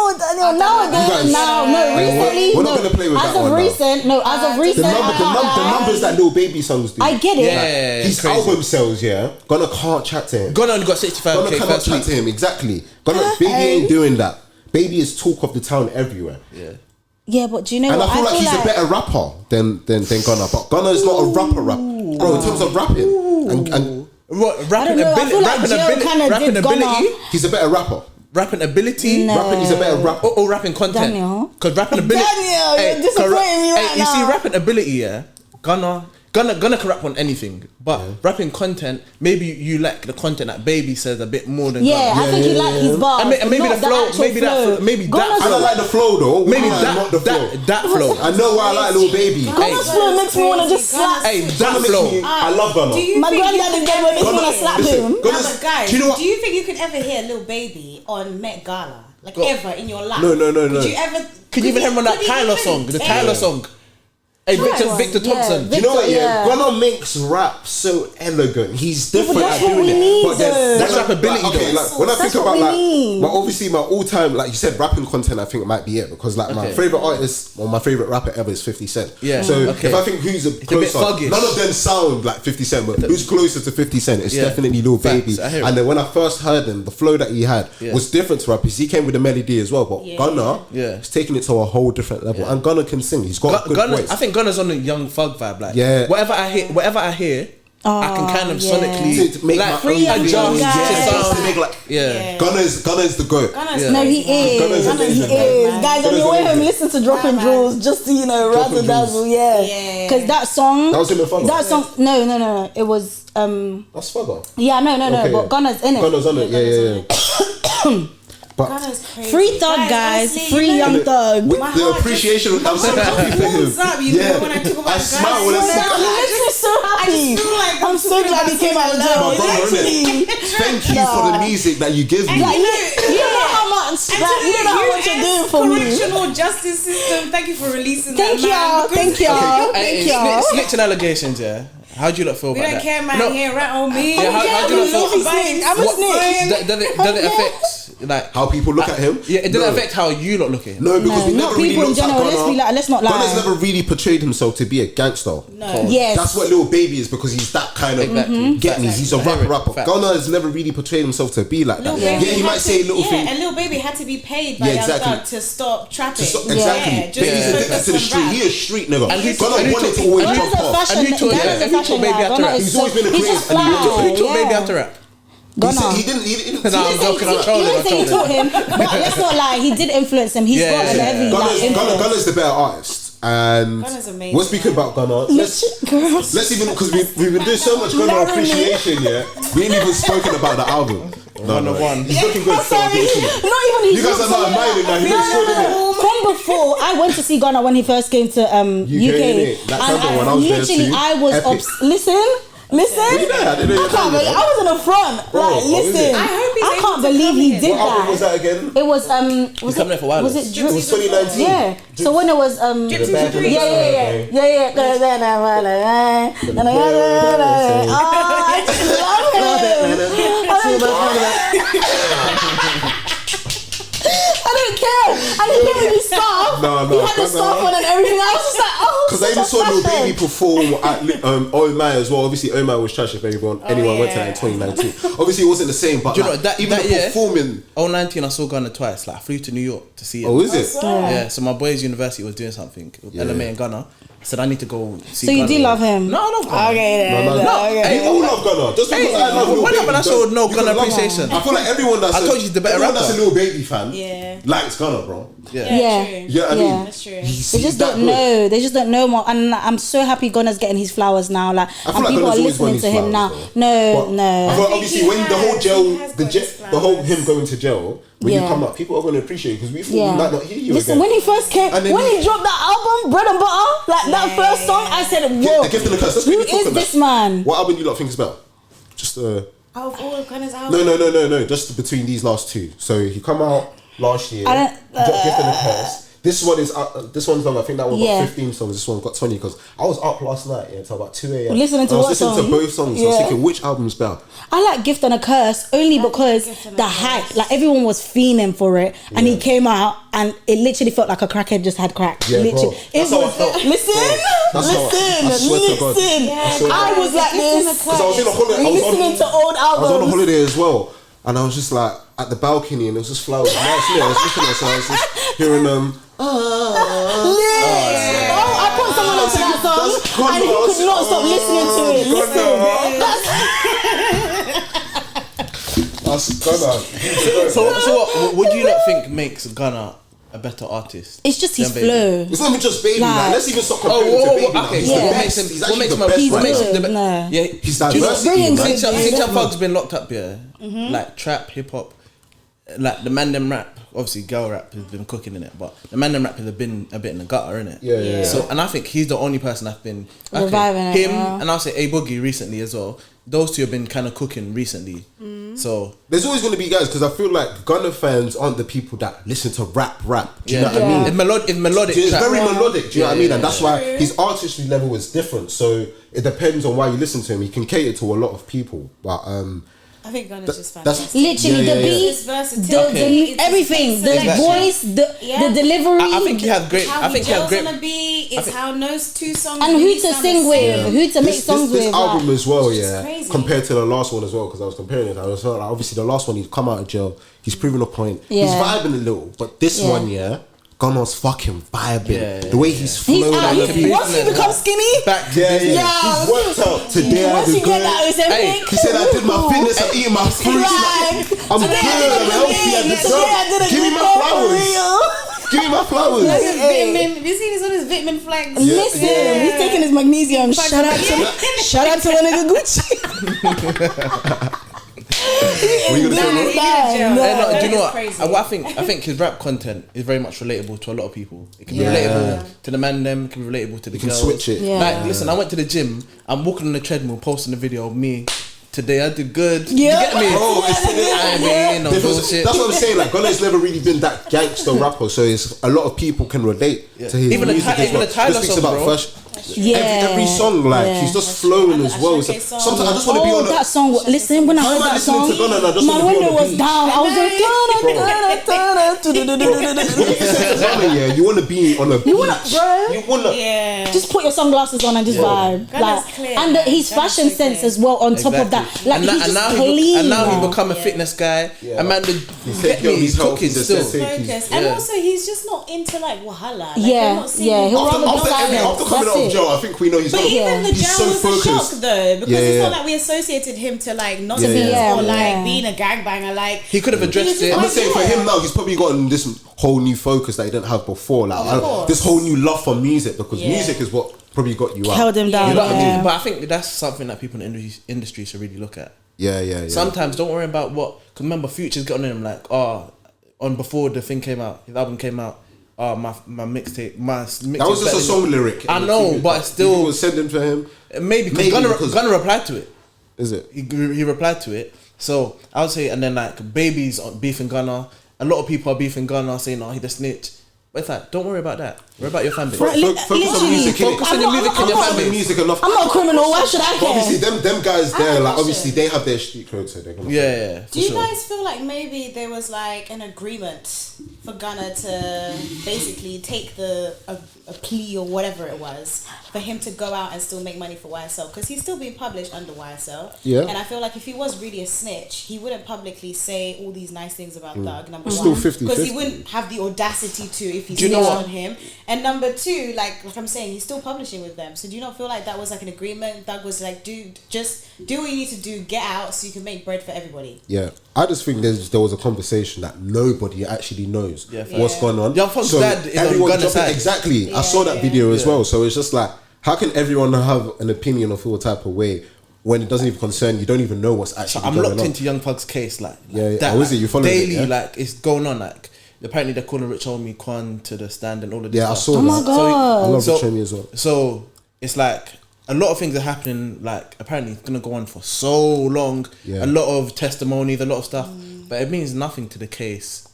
Recently, we're not gonna play with that one. As of recent, the numbers that Lil Baby songs do. I get it. His album sales, Gunna can't chat to him. Gunna only got 65K. Cannot chat to him, exactly. Baby ain't doing that. Baby is talk of the town everywhere. Yeah, but do you know and what? I feel like he's a better rapper than Gunna. But Gunna is not a rapper, bro. In terms of rapping and rapping ability, he's a better rapper. Rapping ability, he's a better rapper. Or rapping content. Because rapping ability, you're disappointing me right now. You see, rapping ability, Gunna can rap on anything, but rapping content, maybe you like the content that Baby says a bit more than Gunna. I think you like his bars. And maybe the flow, maybe that. I don't like the flow though. Maybe that flow. I know why I like Lil Baby. Gunna's flow makes me want to just slap. That flow. I love Gunna. My granddad and Gunna makes me want to slap him. But guys, do you think you could ever hear Lil Baby on Met Gala? Like ever in your life? No. Could you even hear him on that Tyler song? The Tyler song. Hey, Victor Thompson. Do you know what? Gunna makes rap so elegant. He's different at doing it. But that's rap ability. Okay, like when I think about but obviously my all-time, like you said, rapping content, I think it might be it because like my favorite artist or my favorite rapper ever is 50 Cent. Yeah. So if I think who's closer, none of them sound like 50 Cent, but who's closer to 50 Cent? It's definitely Lil Baby. And then when I first heard him, the flow that he had was different to rappers. He came with the melody as well, but Gunna is taking it to a whole different level. And Gunna can sing. He's got a good voice. I think Gunna's on a Young Thug vibe, like whatever I hear, I can kind of sonically to make like my own adjust to make like Gunna is the GOAT. No, he is. Guys, on your way home, listen to Dropping Jewels just to razzle dazzle, because that song. That was in the Thugger. That song, no, it was. That's Thugger. Yeah, no, but Gunna's in it. Gunna's on it. Yeah. But free Thug, guys, free Young Thug. The appreciation, I'm so happy for him. When I talk about I smile when I see It makes me so happy. I'm so glad he came out of jail. Thank you for the music that you give me. You know how much you're doing for me. Correctional justice system. Thank you for releasing that. Thank y'all. Snitching allegations, How do you feel about that? We don't care, man. He ain't rat on me. How do you feel? I'm a snitch. Does it affect like how people look at him? Yeah, it doesn't affect how you lot look at him. No, because we never really looked at Gunna. Let's not lie. Gunna's never really portrayed himself to be a gangster. No. Yes. That's what Lil Baby is because he's that kind of get me. He's a rapper. Gunna has never really portrayed himself to be like that. Yeah, he might say little things. And Lil Baby had to be paid by Young Thug to stop trapping. Exactly. Baby's addicted to the street. He a street nigga. And Gunna wanted to always jump off. And who taught Baby how to rap? He's always been a creative. Who taught Baby how to rap? Gunna. He didn't. No, I'm joking. I'm trolling. He taught him, but let's not lie. He did influence him. He's got a heavy influence. Gunna's the better artist. And we're speaking about Gunna. Let's even because we've been doing so much Gunna appreciation. We ain't even spoken about the album. No. He's looking good. Not even. You guys are not admiring that. He looks good, innit? Come long before I went to see Gunna when he first came to UK, and literally I was Listen, I was in the front. Bro, like, listen, I can't believe he did that. What was that again? It was was coming there for a while. Was it? It was 2019. Yeah. So when it was yeah. I just love him. I don't care. I didn't care when he scarf. He had the scarf on and everything. I was just like, oh. Because I even saw Lil Baby perform at Oh My as well. Obviously, Oh My was trash if anyone went to that in 2019. Obviously, it wasn't the same, but even performing. 2019, I saw Gunna twice. Like, I flew to New York to see him. Oh, is it? Yeah. So my boys' university was doing something with LMA and Gunna. I said I need to go see. So Gunna. you do love him? No, I love Gunna. Okay, then. Hey, I love Gunna. Just because I love Lil Baby. When I showed no Gunna appreciation. I feel like everyone that's I told you the better rapper. That's a Lil Baby fan. Likes Gunna, bro. Yeah, I mean, that's true. They just don't know. They just don't know more. And I'm so happy Gunna's getting his flowers now. Like, and people are listening to him now. No. I thought obviously when the whole the whole him going to jail. When you come up, people are going to appreciate you because we thought we might not hear you again. When he first came, when he dropped that album, Bread and Butter, like that first song, I said, whoa, The Gift and the Curse. Who is this man? What album do you lot think is better? Just out of all of Gunna's albums? No. Just between these last two. So he come out last year, dropped Gift and the Curse. This one's long. I think that one got 15 songs. This one got 20 because I was up last night until about 2 a.m. Listening to I was listening to both songs. I was thinking, which album's better? I like Gift and a Curse only because the hype, like everyone was fiending for it, and he came out and it literally felt like a crackhead just had crack. Yeah, literally, that's how I felt. Listen. I was like this because I was in a holiday. listening to old albums. I was on a holiday as well, and I was just like at the balcony, and it was just flowers. I was listening, so I was just hearing them. I put someone onto that song and he could not stop listening to it. That's Gunna. So what do you not think makes Gunna a better artist? It's just his flow. It's not even just Baby, man. Let's even stop comparing to Baby. Okay, so what makes him the best? Yeah, he's diversity. Since your Pug's been locked up here, like trap, hip hop, like the man them rap. Obviously, girl rap has been cooking in it, but the man them rap has been a bit in the gutter, innit? Yeah. So, and I think he's the only person that's been reviving him, and I'll say A Boogie recently as well. Those two have been kind of cooking recently. So there's always going to be guys because I feel like Gunna fans aren't the people that listen to rap. Do you know what I mean? It's melodic. It's very melodic. Do you know what I mean? And that's why his artistry level is different. So it depends on why you listen to him. He can cater to a lot of people, but I think Gunna's just fantastic. Literally the beat, everything, the voice, the delivery. I think he has great. I think he has great. On a beat, it's how knows two songs and who to sing with, who to make songs with. This album as well, compared to the last one as well, because I was comparing it. I was like, obviously the last one he's come out of jail, he's proven a point. He's vibing a little, but this one, Gunna's fucking vibing. The way he's flowing on the beat. Once he becomes skinny, he's worked out today. Once you get that, it's everything. He said, I did my fitness, I'm eating my fruits. I'm good, I'm healthy, I deserve. Give me my flowers. Give me my flowers. Have you seen he's on his vitamin flags? Listen, he's taking his magnesium. Shout out to my nigga Gucci. Do you know what? I think his rap content is very much relatable to a lot of people. It can be relatable to the man them, it can be relatable to the girls. You can switch it. Like, listen, I went to the gym, I'm walking on the treadmill, posting a video of me. Today I did good. Yeah. You get me? Bro, that's what I'm saying. Like, Gunna's never really been that gangster rapper, so it's a lot of people can relate to his music. Even the Tyler song, bro. Every song, like he's just flowing as well. Sometimes I just want to be on that song. Listen, when I heard that song, my window was down. I was like, you want to be on a beach. You want to, just put your sunglasses on and just vibe. Like, and his fashion sense as well. On top of that, like he's just clean. And now he become a fitness guy. And man, he's cooking still. And also, he's just not into like wahala. After coming out of jail, I think we know he's but even the jail was a shock though, because it's not like we associated him to like Nazis or like being a gangbanger. Like he could have addressed it. I'm just saying for him now, he's probably gotten this whole new focus that he didn't have before. Like this whole new love for music, because music is what probably got you out. Held him down. But I think that's something that people in the industry should really look at. Yeah. Sometimes don't worry about what. Because remember, Future's got on him like, on before the thing came out, his album came out. my mixtape, my mixtape. That was just a song lyric. I know, but still, was sending for him. Maybe because Gunna replied to it. Is it? He replied to it. So I would say, and then like Baby's beefing Gunna. A lot of people are beefing Gunna, saying, "Oh, he's the snitch." But it's like, don't worry about that. Worry about your fan base. Focus on music. Focus on your music and your fan base. Music enough. I'm not a criminal. Why should I care? Obviously, them guys there, like obviously they have their street code, so they're gonna. Yeah. Do you guys feel like maybe there was like an agreement for Gunna to basically take a plea or whatever it was for him to go out and still make money for YSL, because he's still being published under YSL. Yeah. And I feel like if he was really a snitch, he wouldn't publicly say all these nice things about Thug. Number still one, 50-50. because he wouldn't have the audacity to if he snitched on him. And number two, like I'm saying, he's still publishing with them. So do you not feel like that was like an agreement? Thug was like, dude, just do what you need to do, get out so you can make bread for everybody. Yeah. I just think there was a conversation that nobody actually knows what's going on. Young Thug's dad is on Gunna's side. Exactly. I saw that video as well. So it's just like, how can everyone have an opinion of all type of way when it doesn't even concern you? Don't even know what's actually going on. I'm locked into Young Thug's case, like that. How is it? You following daily, it, yeah? like it's going on, like. Apparently they're calling Rich Homie Quan to the stand and all of this stuff. I saw that. Oh my God. I love Rich Homie as well. So it's like a lot of things are happening, like apparently it's going to go on for so long. A lot of testimonies, a lot of stuff. But it means nothing to the case.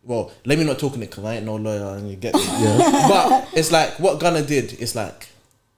Well, let me not talk in it because I ain't no lawyer and you get me. But it's like what Gunna did is like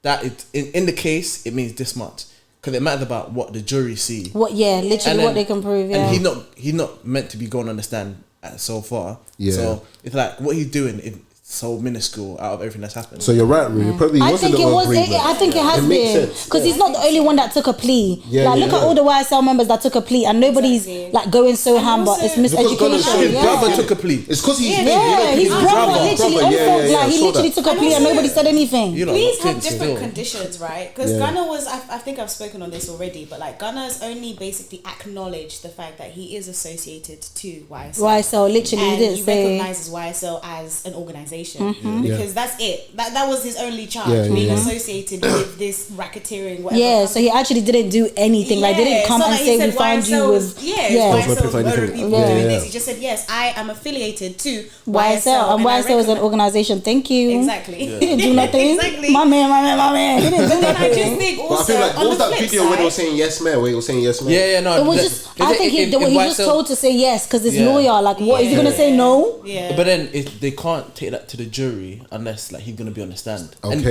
that in the case, it means this much. Because it matters about what the jury see. Literally what they can prove. Yeah. And he's not meant to be going on the stand so far. So it's like what he's doing is so minuscule out of everything that's happened. So you're right, Rui. Probably I think it has been because he's not the only one that took a plea. Look at all the YSL members that took a plea, and nobody's like going so ham, but it's miseducation. His brother took a plea. It's because he's his brother literally he literally took a plea and nobody said anything. Please have different conditions, right? Because Gunna was, I think I've spoken on this already, but like Gunna's only basically acknowledged the fact that he is associated to YSL. YSL literally and did he say recognizes YSL as an organization. Because that's it. That was his only charge, being associated with this racketeering. Whatever so he actually didn't do anything. Like they didn't come and say we found you with YSL's murdering people doing this. He just said yes, I am affiliated to YSL, and YSL is an organization. Thank you. Exactly. He didn't do nothing. Exactly. My man. He didn't do nothing. I just think also, but I feel like what was that video where they were saying yes man? Where he was saying yes man? No. It was just. I think he was told to say yes because his lawyer. Like, what is he gonna say? No. But then they can't take that to the jury unless like he's gonna be on the stand. And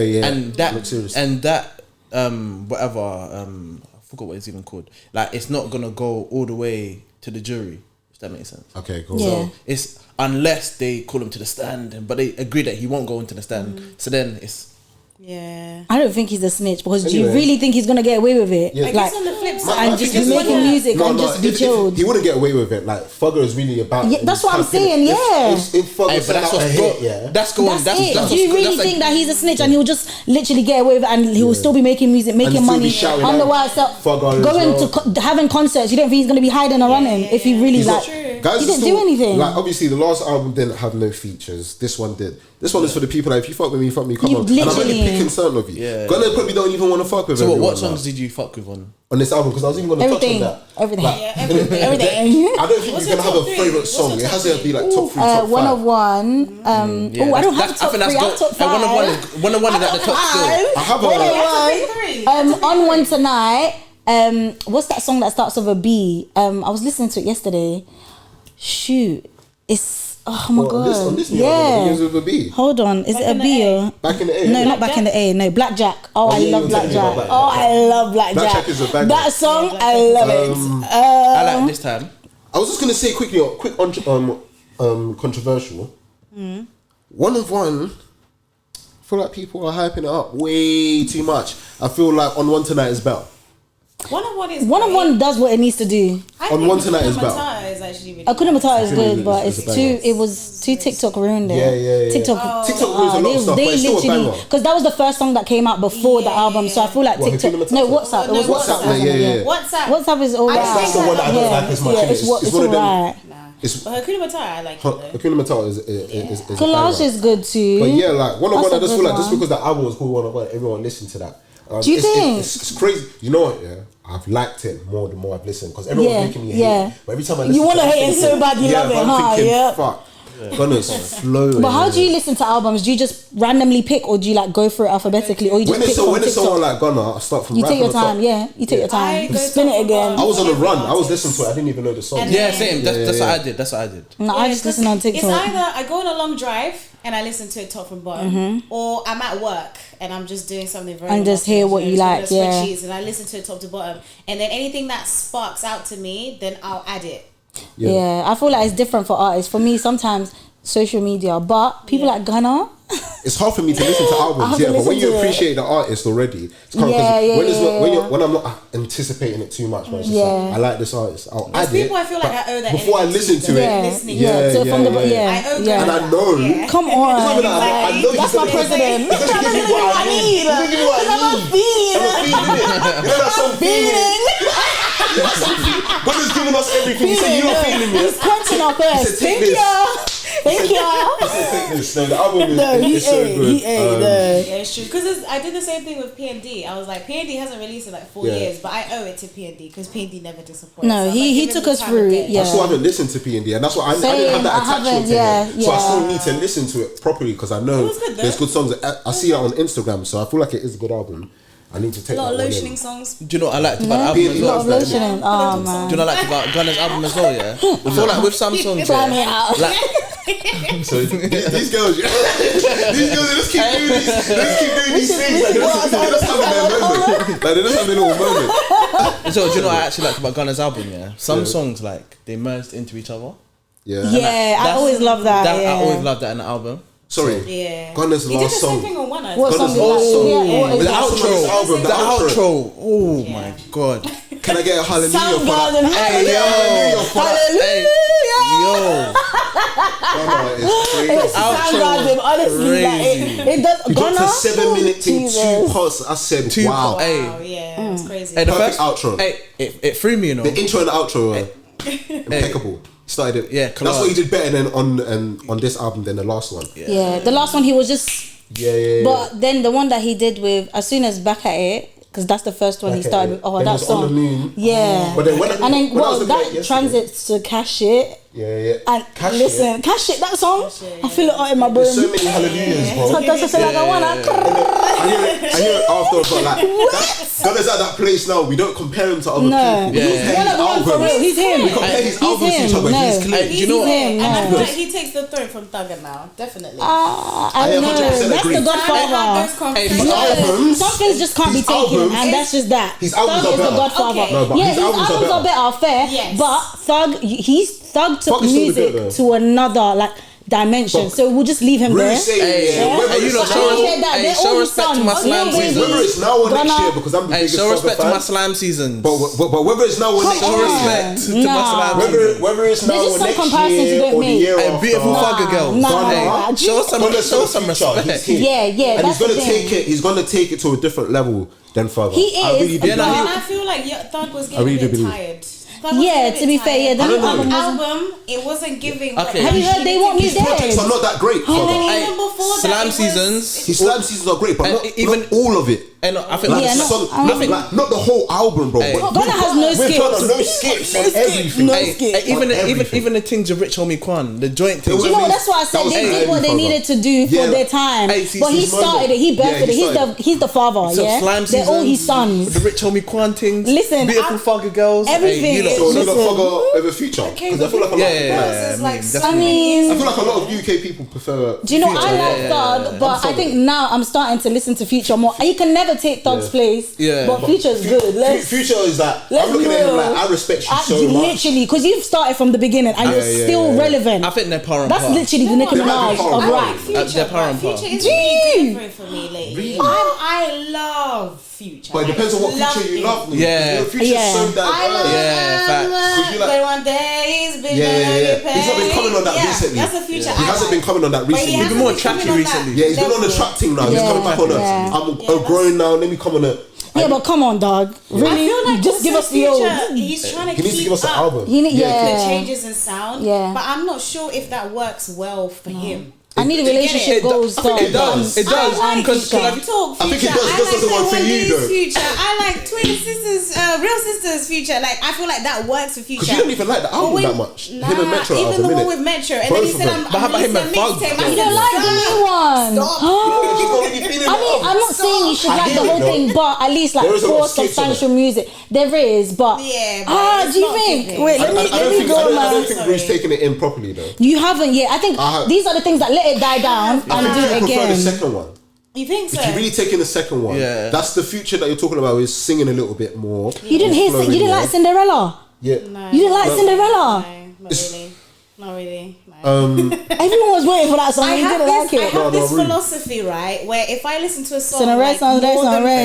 that whatever I forgot what it's even called. Like it's not gonna go all the way to the jury. If that makes sense. Okay, cool. Yeah. So it's unless they call him to the stand, but they agree that he won't go into the stand. So then it's. Yeah. I don't think he's a snitch because do you really think he's gonna get away with it? I guess on the flip side, and just be making music and just be chilled. He wouldn't get away with it. Like Fugger is really about. That's what I'm saying. If Fugger but that's it. Do you really think that he's a snitch and he'll just literally get away with it and he'll still be making music, making money on the YSL, going to having concerts? You don't think he's gonna be hiding or running if he really Guys, he didn't do anything. Like obviously, the last album didn't have no features. This one did. This one is for the people that if you fuck with me, fuck me. Come on, and I'm only picking certain of you. Gunna probably don't even want to fuck with. So what songs did you fuck with on this album? Because I was even going to touch on that. Everything. I don't think you're gonna have a favorite song. It has to be like top 3, top 5. One of one. I don't have top 3. I have top 5. One of one is at the top still. I have On One Tonight. What's that song that starts with a B? I was listening to it yesterday. Shoot, it's oh my god. On this with a B. Hold on, is it a B or back in the A? No, not back in the A. No, Blackjack. I love Blackjack. I love Blackjack. Blackjack is a banger. That song, I love it. I like This Time. I was just gonna say quickly, controversial. One of one. I feel like people are hyping it up way too much. I feel like On One Tonight is better. One of one does what it needs to do. On One Tonight is better. Hakuna Matata is good, but it was too TikTok ruined it. Yeah. TikTok ruins a lot of stuff, but it's still a banger. Because that was the first song that came out before the album, so I feel like TikTok. No, WhatsApp. It was WhatsApp. WhatsApp is alright. That's the one that I don't like as much. It's alright. But Hakuna Matata, I like it though. Hakuna Matata is Collage is good too. But yeah, like One of One, I just feel like just because the album was called One of One, everyone listened to that. Do you think? It's crazy. You know what? Yeah, I've liked it more the more I've listened because everyone's making me hate it. But every time I listen, you want to hate it so bad, you love it, huh? Yeah. Fuck. Gunna's flowing. But how do you listen to albums? Do you just randomly pick, or do you like go through it alphabetically, or you just pick when it's someone like Gunna, I start from. You take your time, you take your time. Spin it again. I was on a run. I was listening to it. I didn't even know the song. Yeah, same. That's what I did. No, I just listen on TikTok. It's either I go on a long drive and I listen to it top from bottom, or I'm at work and I'm just doing something very. And just hear what you like, and I listen to it top to bottom, and then anything that sparks out to me, then I'll add it. Yeah, I feel like it's different for artists. For me, sometimes social media, but people like Gunna. It's hard for me to listen to albums, but when you appreciate the artist already, it's kind of when I'm not anticipating it too much, but it's just like, I like this artist, I'll add it. I feel like I owe that before I listen to it. I owe that. And I know. Come on, I know that's my president. He's gonna give me what I need. He's gonna give me what I need. I'm a feeling it. You know that song, feeling. Gunna's giving us everything. He said, "You're feeling me." He's crunching our first. Thank you. Thank you. Take this. No, the album is so good. Yeah, it's true. Because I did the same thing with P&D. I was like, P&D hasn't released in like 4 years, but I owe it to P&D because P&D never disappoints. No, he took us through it. Yeah. I still haven't listened to P&D, and that's why I didn't have that attachment to him. So I still need to listen to it properly because I know there's good songs. I see it on Instagram, so I feel like it is a good album. I need to take a lot of lotioning songs. Do you know what I liked about the album as well? Do you know what I liked about Gunna's album as well? Yeah, I feel like with some songs, so these girls, just keep doing these things. Like, they just having their moment. Like they just having a little moment. So do you know what I actually liked about Gunna's album? Yeah, some songs like they merged into each other. Yeah, I always love that. I always love that in the album. Sorry, Gunna's last song. He did the same thing on One. Gunna's last song. The outro. The outro. Oh my god. Can I get a hallelujah for that? Hey, yo. Gunna is crazy. Soundgarden, honestly. It does. He dropped a 7 minute thing, 2 parts. I said, wow. Yeah, it's crazy. The perfect outro. It threw me, you know. The intro and the outro are impeccable. Started it. Yeah, that's what he did better than on this album than the last one. Yeah, the last one he was just. Yeah. But then the one that he did with As Soon As Back at It, because that's the first one he started with. Oh, that song. On the Moon. Yeah. But then that transits to Cash It. Yeah. And Cash It, that song, I feel it out in my brain. There's so many hallelujahs, bro. So does it feel like I wanna? I hear it after, but like Gunna's at that place now. We don't compare him to other people. We compare his albums. He's him. We compare his albums to each other. He's clear. Do you know what? And I feel like he takes the throne from Thugger now, definitely. I don't know. That's the Godfather. Some things just can't be taken, and that's just that. His albums are better. The Godfather. Yeah, his albums are better, fair. But Thug took music to another dimension, so we'll just leave him there. Show respect to my slime season. Whether it's now or next year, because I'm the biggest show respect to my slime season. But whether it's now or next year, show respect to my slime season. Whether it's now or next year or the year after. Beautiful Thugger girl. Show some respect. Yeah. And he's gonna take it to a different level than Thugger. He is. And I feel like Thug was getting a bit tired. Yeah, to be fair, the new album, it wasn't giving. Okay. Have you heard They Want Me Dead? His projects are not that great. Even before Slam seasons. His slam seasons are great, but not all of it. And I think not the whole album, bro. Gunna has no skips. No skips on everything. Even the things of Rich Homie Quan, the joint things. You know, that's why I said they did what they needed to do for their time. But he started it. He birthed it. He's the father. Yeah, they're all his sons. The Rich Homie Quan things. Listen, Beautiful Thugger girls. Everything. So you got Thugger over Future? Because I feel like a lot of UK people prefer. Do you know I like Thug, but I think now I'm starting to listen to Future more. You can never take Thug's place, but Future's good. Future is that I'm looking at him like I respect you so much. Literally, because you've started from the beginning and you're still relevant. I think they're power. That's literally the Nicki Minaj of rap. Future is really different for me lately. I love Future. But it depends on what Future you love. Future's so diverse. But one day he's been he's not been coming on that recently. That's a Future. He hasn't been coming on that recently. He's been more tracky recently. Yeah, he's been on the trap thing now. He's coming back on I'm grown now. Let me come on a. Yeah, but come on, dog. Really? I feel like just give us the old. He's trying to needs to give us an album. The changes in sound. Yeah. But I'm not sure if that works well for him. I need a relationship goals. It does. It does. I think it does. Just doesn't work for you though. Future. I like twin sisters, real sisters. Future. Like I feel like that works for Future. Because you don't even like the album that much. Nah, him and Metro even the one with Metro, and then he said, "I'm releasing a mixtape." You don't like the new one. I'm not saying you should like the whole thing, but at least like more substantial music. There is, but yeah. Do you think? Wait, let me go, man. I don't think Bruce taking it in properly though. You haven't yet. I think these are the things that let it die down and do it again. The second one. You think so? If you're really taking the second one, that's the Future that you're talking about. Is singing a little bit more. You didn't like Cinderella. Yeah. No, you didn't like Cinderella. No, not really. Everyone was waiting for that song. I have this philosophy, right, where if I listen to a song more than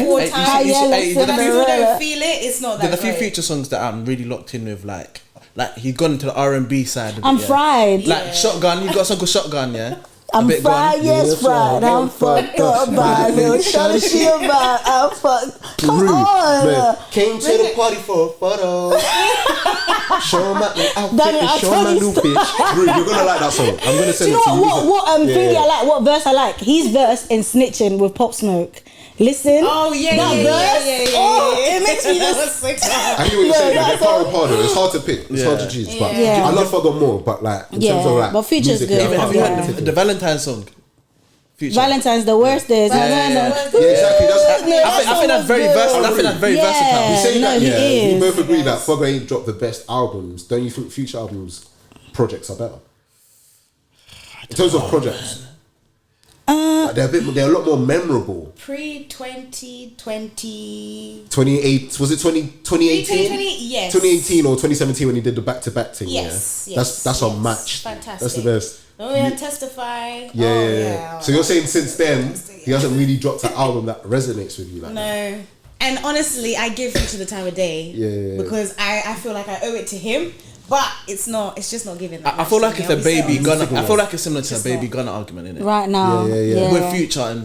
4 times, and people don't feel it, it's not that. There's a few Future songs that I'm really locked in with, like he's gone to the R&B side. I'm fried. Like Shotgun, you got a song called Shotgun, yeah. I'm fried, yes, fried. I'm fucked up by a little shot of shit about. I'm fucked. Come on. Man. Came to the party for a photo. Show my outfit, show my new bitch. Rude, you're gonna like that song. I'm gonna send it to you. What thing I like? What verse I like? His verse in Snitching with Pop Smoke. Listen. Oh yeah, it makes me just. I hear what you're saying. They're far apart. It's hard to pick. It's hard to choose. But I love Fugger more. But like in terms of like, but Future's good. Have you heard the Valentine's song? Future. Valentine's the worst days. Yeah, exactly. I think that's very versatile. I think that's very versatile. You say that, he we both agree that Fugger ain't dropped the best albums. Don't you think Future albums projects are better in terms of projects? They're a lot more memorable. Pre-2020. 28 was it 2018? Yes. 2018 or 2017 when he did the back-to-back thing. Yes. That's unmatched. Fantastic. That's the best. Oh yeah, Testify. Yeah. So you're saying since then he hasn't really dropped an album that resonates with you like that? No. And honestly, I give Future the time of day. Yeah. Because I feel like I owe it to him. But it's just not giving that. I feel like it's a Baby Gunna. I feel like it's similar to a Baby Gunna argument, isn't it? Right now. Yeah. With Future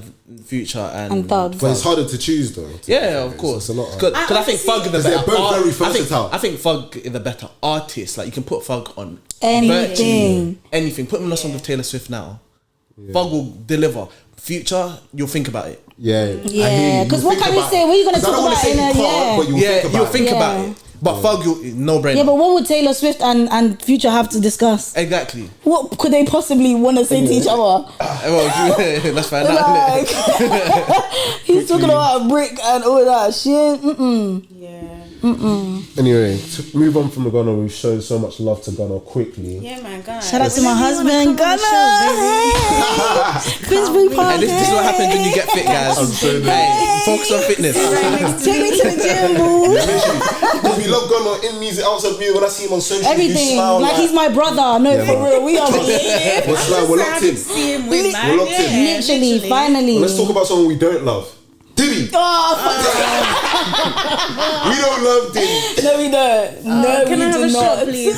and Thug. But it's harder to choose though. Yeah, of course. Because I think Thug is the better. They're both very versatile. I think Thug is the better artist. Like you can put Thug on anything. Put him on a song with Taylor Swift now. Thug will deliver. Future, you'll think about it. Yeah. Because what can you say? What are you gonna talk about in a you'll think about it. But Thug, no brainer. Yeah, but what would Taylor Swift and Future have to discuss? Exactly. What could they possibly want to say to each other? Well, let's find out. He's talking about a brick and all that shit. Anyway, to move on from the Gunna, we've shown so much love to Gunna quickly. Yeah, man, Gunna. Shout out to my husband, Gunna. Finsbury Park. And this is what happens when you get fit, guys. Focus on fitness. Take me to the gym, boo. Because we love Gunna in music, outside music. When I see him on social, everything. Like he's my brother. No, for real. We are related. We're locked in. We're locked in. Literally, finally. Let's talk about someone we don't love. Diddy. Oh, we don't love Diddy. No, we don't. No, can we I have do a not. shot, please?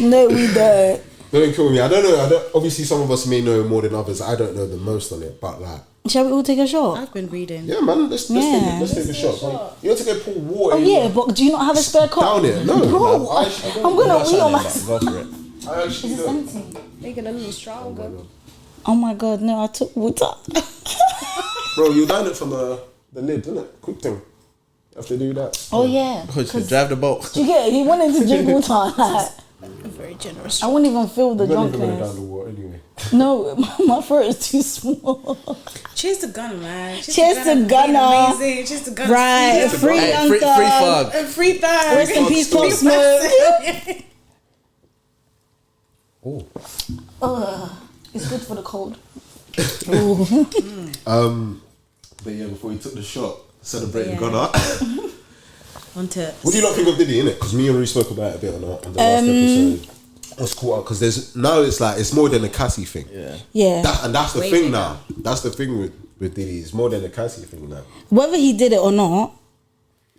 No, we don't. Don't kill me. I don't know. Obviously, some of us may know more than others. I don't know the most on it, but like. Shall we all take a shot? I've been reading. Yeah, man. Let's take a shot. You want to go pour water? Oh yeah, but do you not have a spare cup? Down here, no. Bro, I'm gonna wee on myself. Go for it. Is this empty? Make it a little stronger. Oh my god, no! I took water. Bro, you down it from the lid, isn't it? Quick thing. You have to do that. Oh yeah. Drive the boat. You get it? He wanted to drink water. Like, very generous. I wouldn't even feel the drunkenness. You're not even going down the water anyway. No, my throat is too small. Cheers to Gunna, man. Cheers to Gunna. Amazing. Cheers to Gunna. Right, free Thug. Free Thug. Free Thug. Rest in peace, Pop Smoke. It's good for the cold. But yeah, before you took the shot, celebrating Gunna. What do you not think of Diddy, innit? Because me and Rui spoke about it a bit on the last episode. What's caught up because it's more than a Cassie thing. Yeah. That's the thing now. That's the thing with Diddy. It's more than a Cassie thing now. Whether he did it or not,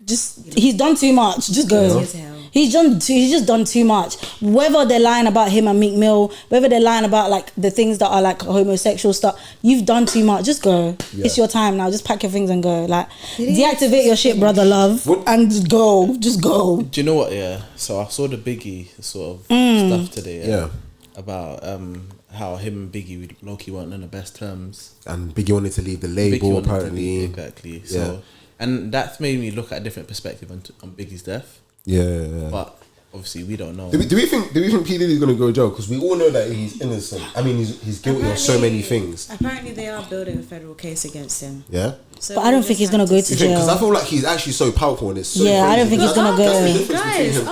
he's done too much. Just go. He's just done too much. Whether they're lying about him and Meek Mill, whether they're lying about like the things that are like homosexual stuff, you've done too much. Just go. Yeah. It's your time now. Just pack your things and go. Like deactivate your shit, brother love, and just go. Just go. Do you know what? Yeah. So I saw the Biggie sort of stuff today. Yeah. about how him and Biggie low-key weren't on the best terms, and Biggie wanted to leave the label apparently. Exactly. So, and that's made me look at a different perspective on Biggie's death. Yeah. But obviously, we don't know. Do we think P Diddy's gonna go to jail? Because we all know that he's innocent. I mean, he's guilty of so many things. Apparently, they are building a federal case against him. Yeah. So but I don't think he's gonna go to jail. Because I feel like he's actually so powerful and it's so crazy. I don't think he's gonna go.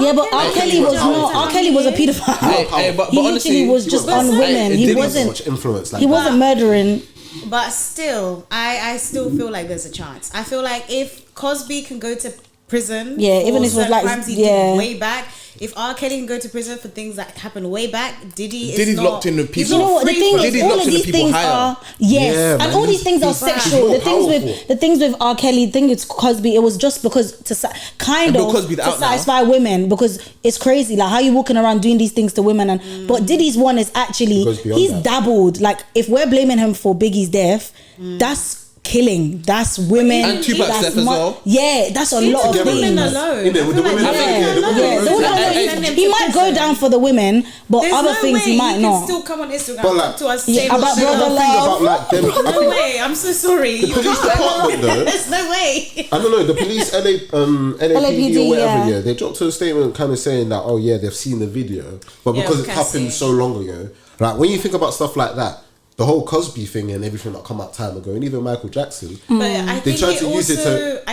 Yeah, but R. Kelly was not. R. Kelly was a paedophile. But he literally was just on women. He wasn't much influence. He wasn't murdering. But still, I still feel like there's a chance. I feel like if Cosby can go to prison, even if it was like crimes he did way back. If R. Kelly can go to prison for things that happened way back, Diddy's locked in the people. You know what the thing is? All of these things are and all these things are sexual. The things with R. Kelly, the thing with Cosby, it was just because to satisfy women, because it's crazy like how you walking around doing these things to women. And but Diddy's one is actually he's dabbled. Like if we're blaming him for Biggie's death, that's killing. That's women. And Tupac's death as well. Yeah, that's a lot of things. Women alone. He might go down for the women, but other things he might not. Still come on Instagram talk to us about brother love. No way. I'm so sorry. The police department though. There's no way. I don't know. The police, LAPD or whatever. Yeah, they dropped a statement kind of saying that they've seen the video, but because it happened so long ago, like when you think about stuff like that. The whole Cosby thing and everything that come out time ago, and even Michael Jackson, but I think I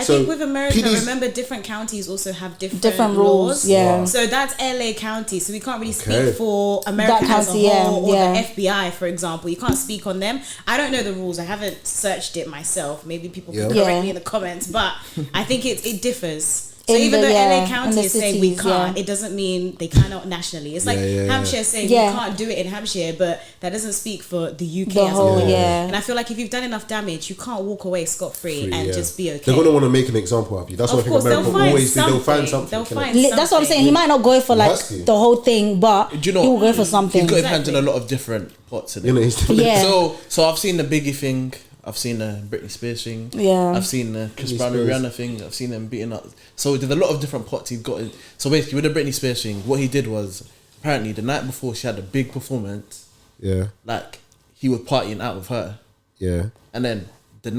think with America, remember different counties also have different rules. Yeah. So that's LA County, so we can't really speak for America as a whole or the FBI, for example. You can't speak on them. I don't know the rules. I haven't searched it myself. Maybe people can correct me in the comments, but I think it differs. So even though LA County is saying we can't, it doesn't mean they cannot nationally. It's like Hampshire saying we can't do it in Hampshire, but that doesn't speak for the UK as a whole. And I feel like if you've done enough damage, you can't walk away scot-free and just be okay. They're going to want to make an example of you. That's what I think America always do. They'll find something. That's what I'm saying. He might not go for like the whole thing, but he will go for something. He's got his hands in a lot of different pots. So I've seen the Biggie thing. I've seen the Britney Spears thing. Yeah. I've seen the Chris Brown and Rihanna thing. I've seen them beating up. So there's a lot of different pots he's got. So basically, with the Britney Spears thing, what he did was apparently the night before she had a big performance. Yeah. Like he was partying out with her. Yeah. And then the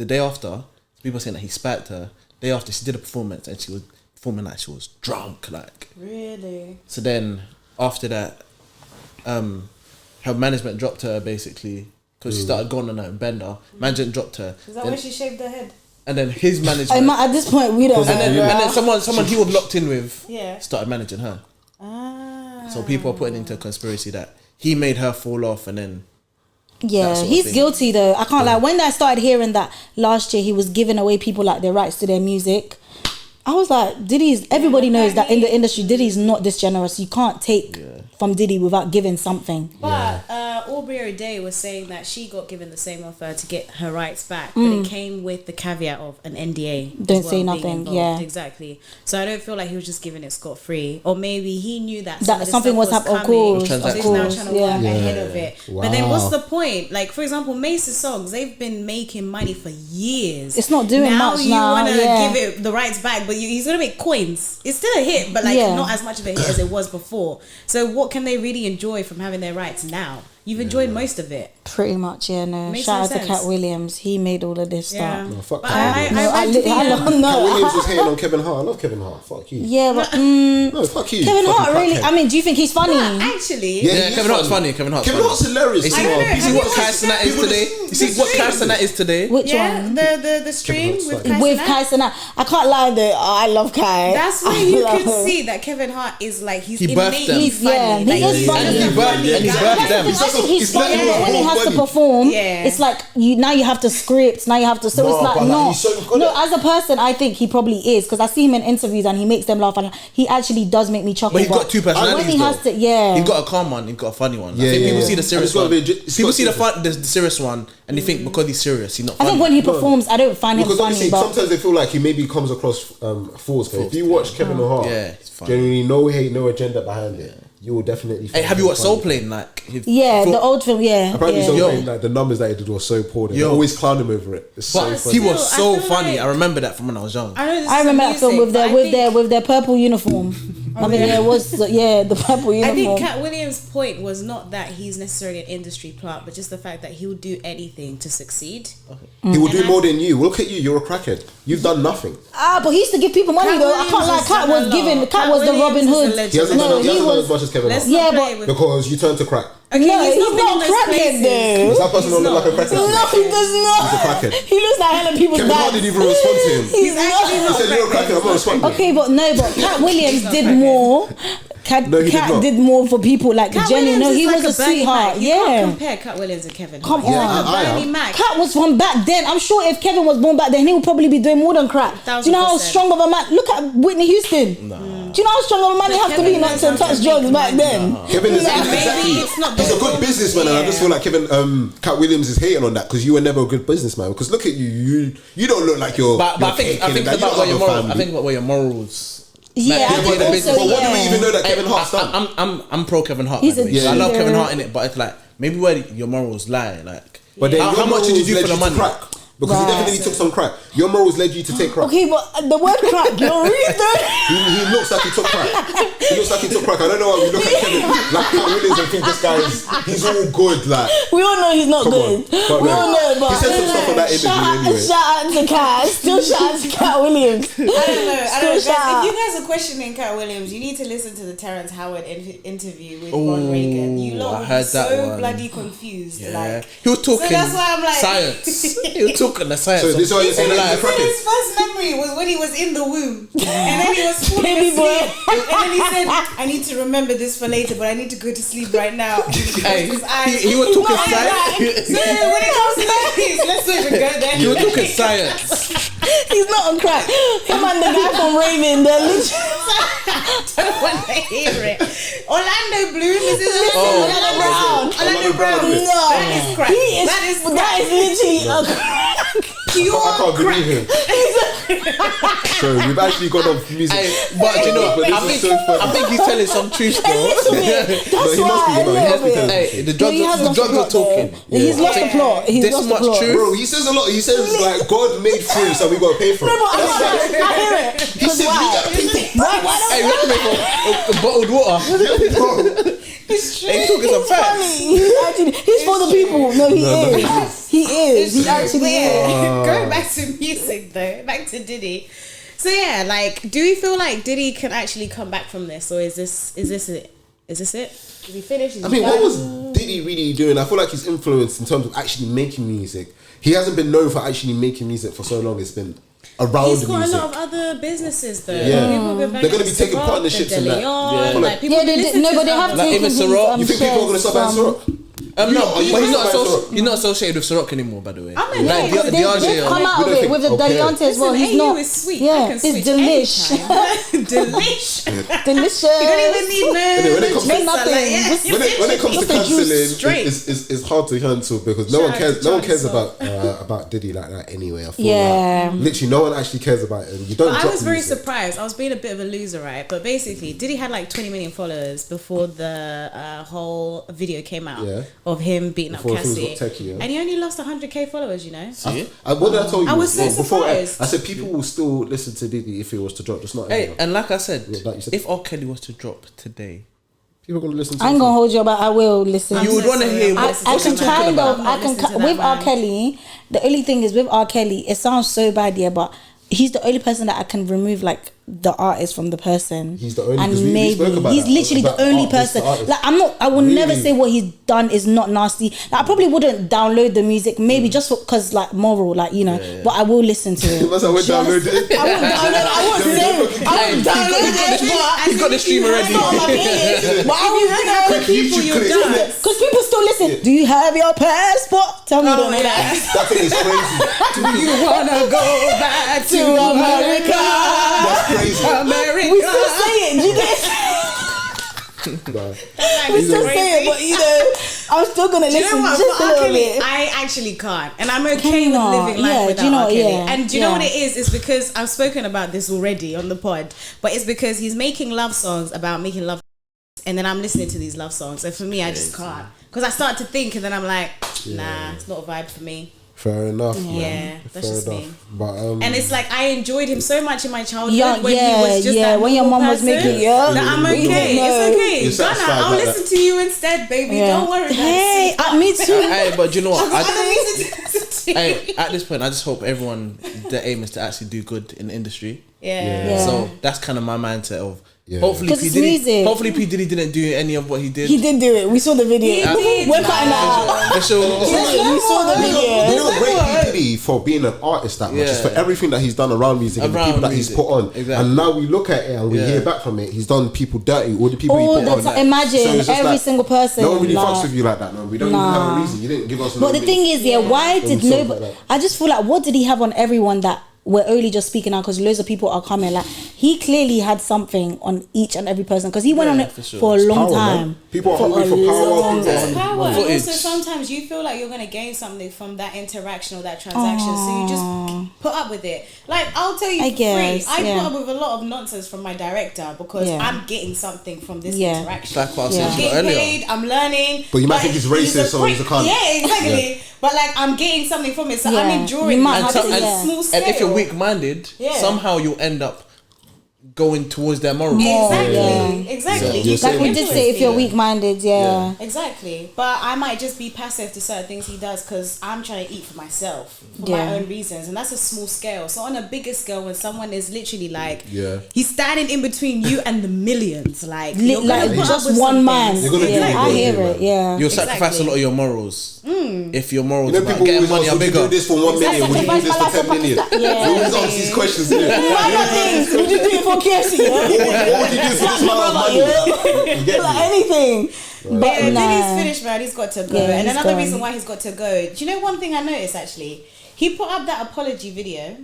day after, people saying that he spanked her. The day after she did a performance and she was performing like she was drunk. Like. Really. So then after that, her management dropped her basically. Because she started going on her bender. Management dropped her. Is that when she shaved her head? And then his management... At this point, we don't know. And then someone he was locked in with started managing her. So people are putting into a conspiracy that he made her fall off and then... Yeah, he's guilty though. I can't lie. When I started hearing that last year he was giving away people like their rights to their music, I was like, everybody knows that in the industry, Diddy's not this generous. You can't take from Diddy without giving something. But Aubrey O'Day was saying that she got given the same offer to get her rights back, but it came with the caveat of an NDA. Don't say nothing. Yeah, exactly. So I don't feel like he was just giving it scot free, or maybe he knew that something was happening. Of course, so he's now trying to work ahead of it. Wow. But then what's the point? Like for example, Mace's songs, they've been making money for years. It's not doing much now. Now you want to give it the rights back, but he's gonna make coins. It's still a hit, but like not as much of a hit as it was before. So what can they really enjoy from having their rights now? You've enjoyed most of it. Pretty much, yeah. No. Shout out to Cat Williams. He made all of this stuff. No, fuck Cat Williams. Cat Williams was hating on Kevin Hart. I love Kevin Hart. Fuck you. Yeah, but no, fuck you. Kevin Hart really. I mean, do you think he's funny? Actually, yeah, Kevin Hart's funny. Kevin Hart's hilarious. You see what Kai is today? You see what Kai is today? Which one? The stream with Kai Cenat. I can't lie though. I love Kai. That's where you can see that Kevin Hart is like he's innately funny. He is funny. And he birthed them. He's funny, but when he has to perform, it's like now you have to script, now you have to. So it's like no. As a person, I think he probably is because I see him in interviews and he makes them laugh and he actually does make me chuckle. But he's got two personalities. When he has to, he's got a calm one, he's got a funny one. I think people see the serious one. People see the serious one and they think because he's serious, he's not funny. I think when he performs, I don't find him funny. But sometimes they feel like he maybe comes across false. If you watch Kevin Hart, genuinely no hate, no agenda behind it. You will definitely. Hey, have you watched Soul Plane? Like, the old film. Yeah, apparently Soul Plane, like the numbers that he did were so poor. They always clown him over it. It's so funny. He was so funny. I remember that from when I was young. I remember that film with their purple uniform. I mean, it was the purple uniform. I think Cat Williams' point was not that he's necessarily an industry plant, but just the fact that he would do anything to succeed. He will do more than you. Look at you. You're a crackhead. You've done nothing. But he used to give people money though. I can't lie. Cat was giving. Cat was the Robin Hood. He hasn't done as much as Kevin Hart. Yeah, but because you turned to crack. Okay, no, he's not a crackhead though. Does that person not look like a crackhead? No, he does not. He's a crackhead. He looks like hella people's Kevin Hart didn't even respond to him. He's actually not. He said, you're a crackhead, I'm not responding. Okay, but Cat Williams did more. Cat did more for people like Jenny. No, he was a sweetheart. You can't compare Cat Williams and Kevin Hart. Come on. Cat was from back then. I'm sure if Kevin was born back then, he would probably be doing more than crack. 1,000%. Do you know how strong of a man? Look at Whitney Houston. No. Do you know how strong of a man you have to be not to touch drugs back then? Kevin is exactly. He's a good businessman, and I just feel like Cat Williams is hating on that because you were never a good businessman. Because look at you, you don't look like you're. But I think about where your morals. I think about where your morals. Yeah, but what do we even know that Kevin Hart's done? I'm pro Kevin Hart. I love Kevin Hart in it, but it's like maybe where your morals lie. Like, but then how much did you do for the money? Because he definitely took some crack. Your morals led you to take crack. Okay, but the word crack, you're really he looks like he took crack. He looks like he took crack. I don't know why we look at Kevin like Cat Williams and think this guy he's all good. Like we all know he's not good. We all know, but he said some stuff on that interview anyway. Shout out to Cat. Still shout out to Cat Williams. I don't know. If you guys are questioning Cat Williams, you need to listen to the Terrence Howard interview with Ron Reagan. You lot will be so bloody confused. Yeah. He was talking. So that's why I'm like science. He was talking the science. So this is why you're saying that his first memory was when he was in the womb, and then he was falling asleep, and then he said, "I need to remember this for later, but I need to go to sleep right now." He was talking science. So when it comes to this, let's not even go there. He was talking science. He's not on crack. Him and the guy from Raven, they're literally. I don't want to hear it. Orlando Bloom is it? Orlando Brown. No, that is crack. That is literally a crack. I can't believe him. So we've actually got off music. But you know, I think he's telling some truth though. That's why. The drugs are talking. He's lost the plot. He's lost the plot. Bro, he says a lot. He says like God made free, so we got to pay for it. I hear it. He said we got to pay. Hey, we have to pay for bottled water. It's true. He's talking some facts. He's for the people. No, he is. He is. He actually is. Going back to music though, back to Diddy. So yeah, like, do we feel like Diddy can actually come back from this, or is this it? Is he finished? I mean, what was Diddy really doing? I feel like his influence in terms of actually making music. He hasn't been known for actually making music for so long. It's been around He's the got music. a lot of other businesses though. Yeah. They're going to be taking partnerships in that. Like, but they have like even Ciroc. You think people are going to stop at Ciroc? No, but he's not associated with Ciroc anymore, by the way. I mean, like, they've come out of it with the Deontay as well. He's not. Is sweet. Yeah, it's delish. Delicious. Delicious. You don't even need when it comes to cancelling, it's hard to cancel because no one cares about Diddy like that anyway. I feel like literally no one actually cares about him. You don't. I was very surprised. I was being a bit of a loser, right? But basically, Diddy had like 20 million followers before the whole video came out. Yeah. Of him beating up Cassie, and he only lost 100k followers. You know. See? What did I tell you? I was so surprised. I said people will still listen to Diddy if he was to drop, just not. Hey, and like I said, if R. Kelly was to drop today, people are gonna listen to. I ain't gonna hold you, but I will listen. You would want to hear what I can kind of with R. Kelly. The only thing is with R. Kelly, it sounds so bad, yeah, but he's the only person that I can remove like the artist from the person. He's the only. And maybe he's literally the only person. Like I will never say what he's done is not nasty. Like, I probably wouldn't download the music, maybe just because like moral, like you know. But I will listen to it. I would download it. I would download it. He's got the stream already. But I will people you dance because people still listen. Do you have your passport? Tell me you don't know that. That thing is crazy. Do you wanna go back to America? That's crazy. America. We still say it. You get. We still say it, but you know, I'm still gonna listen just a little bit. I actually can't, and I'm okay with living life without R. Kelly. And do you know what it is? It's because I've spoken about this already on the pod, but it's because he's making love songs about making love, and then I'm listening to these love songs, and for me, I just can't, because I start to think, and then I'm like, nah, it's not a vibe for me. Fair enough. Yeah, that's Fair just enough. me. But and it's like I enjoyed him so much in my childhood when he was just that when your mom was making that I'm okay. It's okay. Gunna, I'll listen to you instead, baby. Don't worry. Hey, me too. Hey, but you know what? At this point, I just hope everyone, their aim is to actually do good in the industry. Yeah. So that's kind of my mindset of. Yeah. Hopefully P Diddy didn't do any of what he did. He did do it. We saw the video. We're cutting out. We saw the video. You know, rate P Diddy for being an artist that much. Just for everything that he's done around music and the people that he's put on. Exactly. And now we look at it and we hear back from it. He's done people dirty. All the people he put on. Imagine every single person. No one really fucks with you like that. No, we don't even have a reason. You didn't give us. But the thing is, why did nobody? I just feel like what did he have on everyone that? We're only just speaking out because loads of people are coming. Like he clearly had something on each and every person because he went on it for a long time. Man. People are hungry for power. And also sometimes you feel like you're going to gain something from that interaction or that transaction, so you just put up with it. Like I'll tell you, I put up with a lot of nonsense from my director because I'm getting something from this interaction. Like what I said I'm getting paid. I'm learning. But you might think he's racist or he's a cunt. Yeah, exactly. But like I'm getting something from it, so I'm enduring it small scale. And if you're weak-minded, somehow you'll end up going towards their morals. Exactly. Like we did say, if you're weak-minded, exactly. But I might just be passive to certain things he does because I'm trying to eat for myself for my own reasons, and that's a small scale. So on a bigger scale, when someone is literally like, he's standing in between you and the millions, like just one man. I hear it. You'll sacrifice a lot of your morals. If your morals about getting money are bigger. Would you do this for 1 million? Would you do this for 10 million? You always ask these questions. Would you do it for KFC? What would you do for this amount of money? Like anything. But then he's finished, man. He's got to go. And another reason why he's got to go. Do you know one thing I noticed actually? He put up that apology video,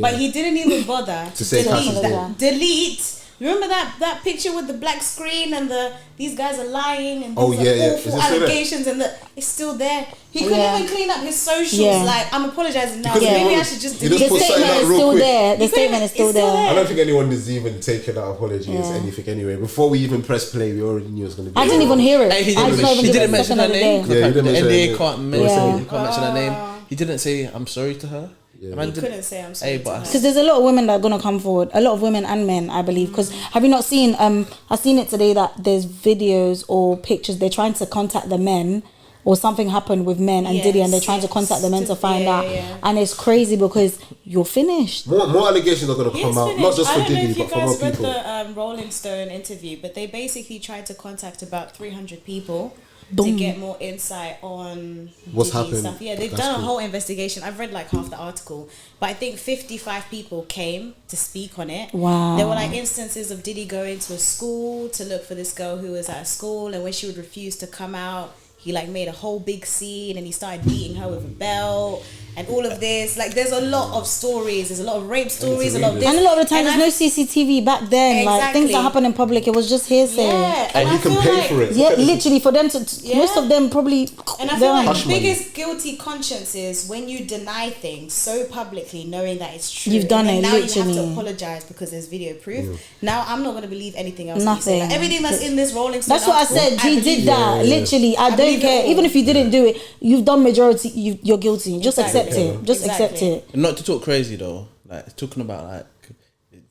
but he didn't even bother to delete. Remember that picture with the black screen and these guys are lying and awful allegations and it's still there. He couldn't even clean up his socials. Like I'm apologizing now. Maybe I should just delete. The statement is still there. The statement is still there. I don't think anyone is even taking that apology as anything anyway. Before we even press play, we already knew it was going to be. I didn't even hear it. He didn't mention her name. The NDA can't mention her name. He didn't say I'm sorry to her. He couldn't say I'm sorry because there's a lot of women that are gonna come forward, a lot of women and men, I believe. Because have you not seen? I've seen it today that there's videos or pictures. They're trying to contact the men, or something happened with men and Diddy, and they're trying to contact the men to find out. And it's crazy because you're finished. More allegations are gonna come out, not just for Diddy, but from other people. I don't know if you guys read the Rolling Stone interview, but they basically tried to contact about 300 people. To get more insight on what's happened. Stuff. Yeah, they've done a whole investigation. I've read like half the article, but I think 55 people came to speak on it. Wow. There were like instances of Diddy going to a school to look for this girl who was at school, and when she would refuse to come out, he like made a whole big scene and he started beating her with a belt and all of this. Like there's a lot of stories. There's a lot of rape stories, a lot of this. And a lot of the time there's no CCTV back then. Like things that happen in public, it was just hearsay. Yeah. And you can pay for it. Yeah, literally for them to most of them probably. And I feel like the biggest guilty conscience is when you deny things so publicly knowing that it's true. You've done it, now literally. you have to apologize because there's video proof. Now I'm not going to believe anything else. Nothing. Like, everything that's in this Rolling Stone. That's what I said. He did that. Literally. I don't care. Even if you didn't do it, you've done majority. You're guilty. Just accept it. Just accept it. Not to talk crazy though. Like talking about like